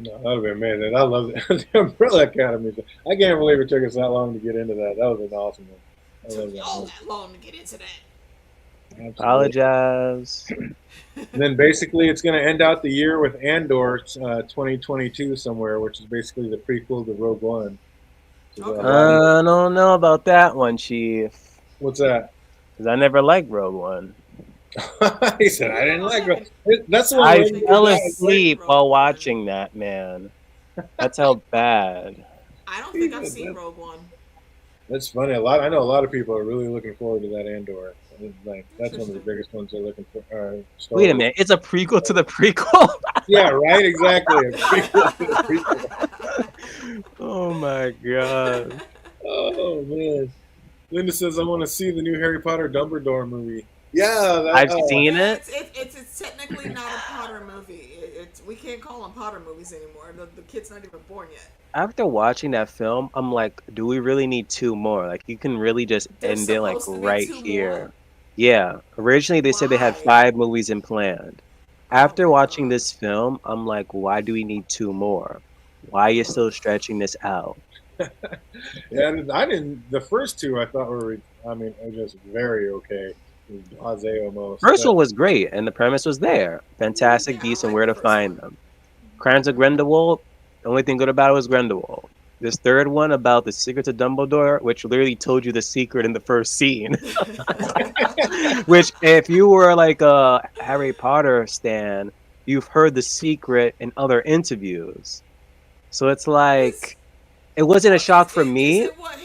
No, that would be amazing. I love it. The Umbrella Academy. I can't believe it took us that long to get into that. That was an awesome one. I Took love me that all one. that long to get into that. Absolutely. Apologize. And then basically it's going to end out the year with Andor 2022 somewhere, which is basically the prequel to Rogue One. So, Okay. I don't know about that one, Chief. what's that? Because I never liked Rogue One. He said, I didn't like Rogue. That's the one I where fell you- asleep while watching that, man. That's how bad. I don't think I've seen Rogue One. That's funny. I know a lot of people are really looking forward to that Andor. Like that's one of the biggest ones they're looking for. Star Wait a Wars. minute, it's a prequel to the prequel? Yeah, right. Exactly. A prequel to the prequel. Oh my god. Oh man. Linda says, "I want to see the new Harry Potter Dumbledore movie." Yeah, that, I've seen Yeah, it. it's technically not a Potter movie. We can't call them Potter movies anymore. The kid's not even born yet. After watching that film, I'm like, do we really need two more? Like, you can really just There's end it like supposed to be right two here. more? Yeah. Originally, they said they had Why? 5 movies in planned. After my watching God. this film, I'm like, why do we need 2 more? Why are you still stretching this out? Yeah, I didn't. The first two I thought were, just very okay. Blasé almost. First one was great, and the premise was there. Fantastic Yeah, I beasts and like where the to first find one. them. Crimes of Grindelwald, the only thing good about it was Grindelwald. This third one about the secret to Dumbledore, which literally told you the secret in the first scene. Which, if you were like a Harry Potter stan, you've heard the secret in other interviews. So it's like, it wasn't a shock for me. Is it what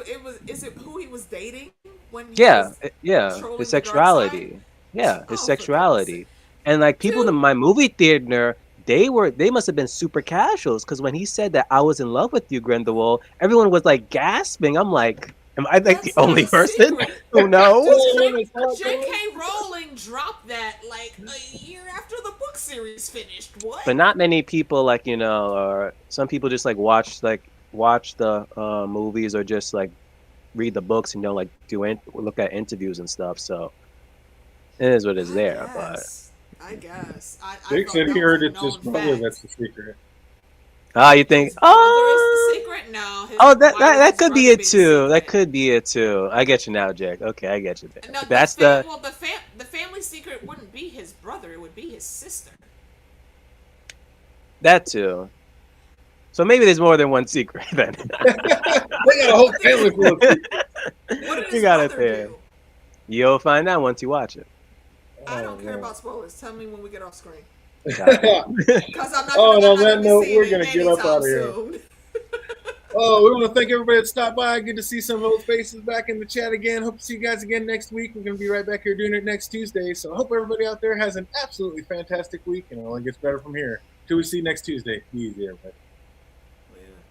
it was? Is it who he was dating when? He Yeah, was yeah, controlling his the dark sexuality. side? Yeah, Oh, his for goodness sexuality. sake. And like people in Dude. my movie theater, they must have been super casuals because when he said that I was in love with you, Grindelwald, everyone was like gasping. I'm like, am I like the That's not only a person secret. who knows? J.K. Rowling dropped that like a year after the book series finished. What? But not many people like or some people just like watch the movies or just like read the books and like look at interviews and stuff. So it is what is there. But I guess. I Jake thought said that he was heard a it's his known brother fact. that's the secret. you think? His brother is the secret? No. Oh, why would that his could be brother it the too. That secret? could be it too. I get you now, Jack. Okay, I get you there. No, That's the family secret wouldn't be his brother. It would be his sister. that too. So maybe there's more than one secret then. They got a whole family full of secrets. What did You his got it brother there. do? You'll find out once you watch it. I Oh, don't care man. about spoilers. Tell me when we get off screen. Oh, Because I'm not. Oh, and I'm on not that gonna be note, seeing we're it gonna get up anytime outta here. soon. Oh, we want to thank everybody that stopped by. Good to see some old faces back in the chat again. Hope to see you guys again next week. We're going to be right back here doing it next Tuesday. So I hope everybody out there has an absolutely fantastic week, and it only gets better from here. Till we see you next Tuesday. Be easy, everybody.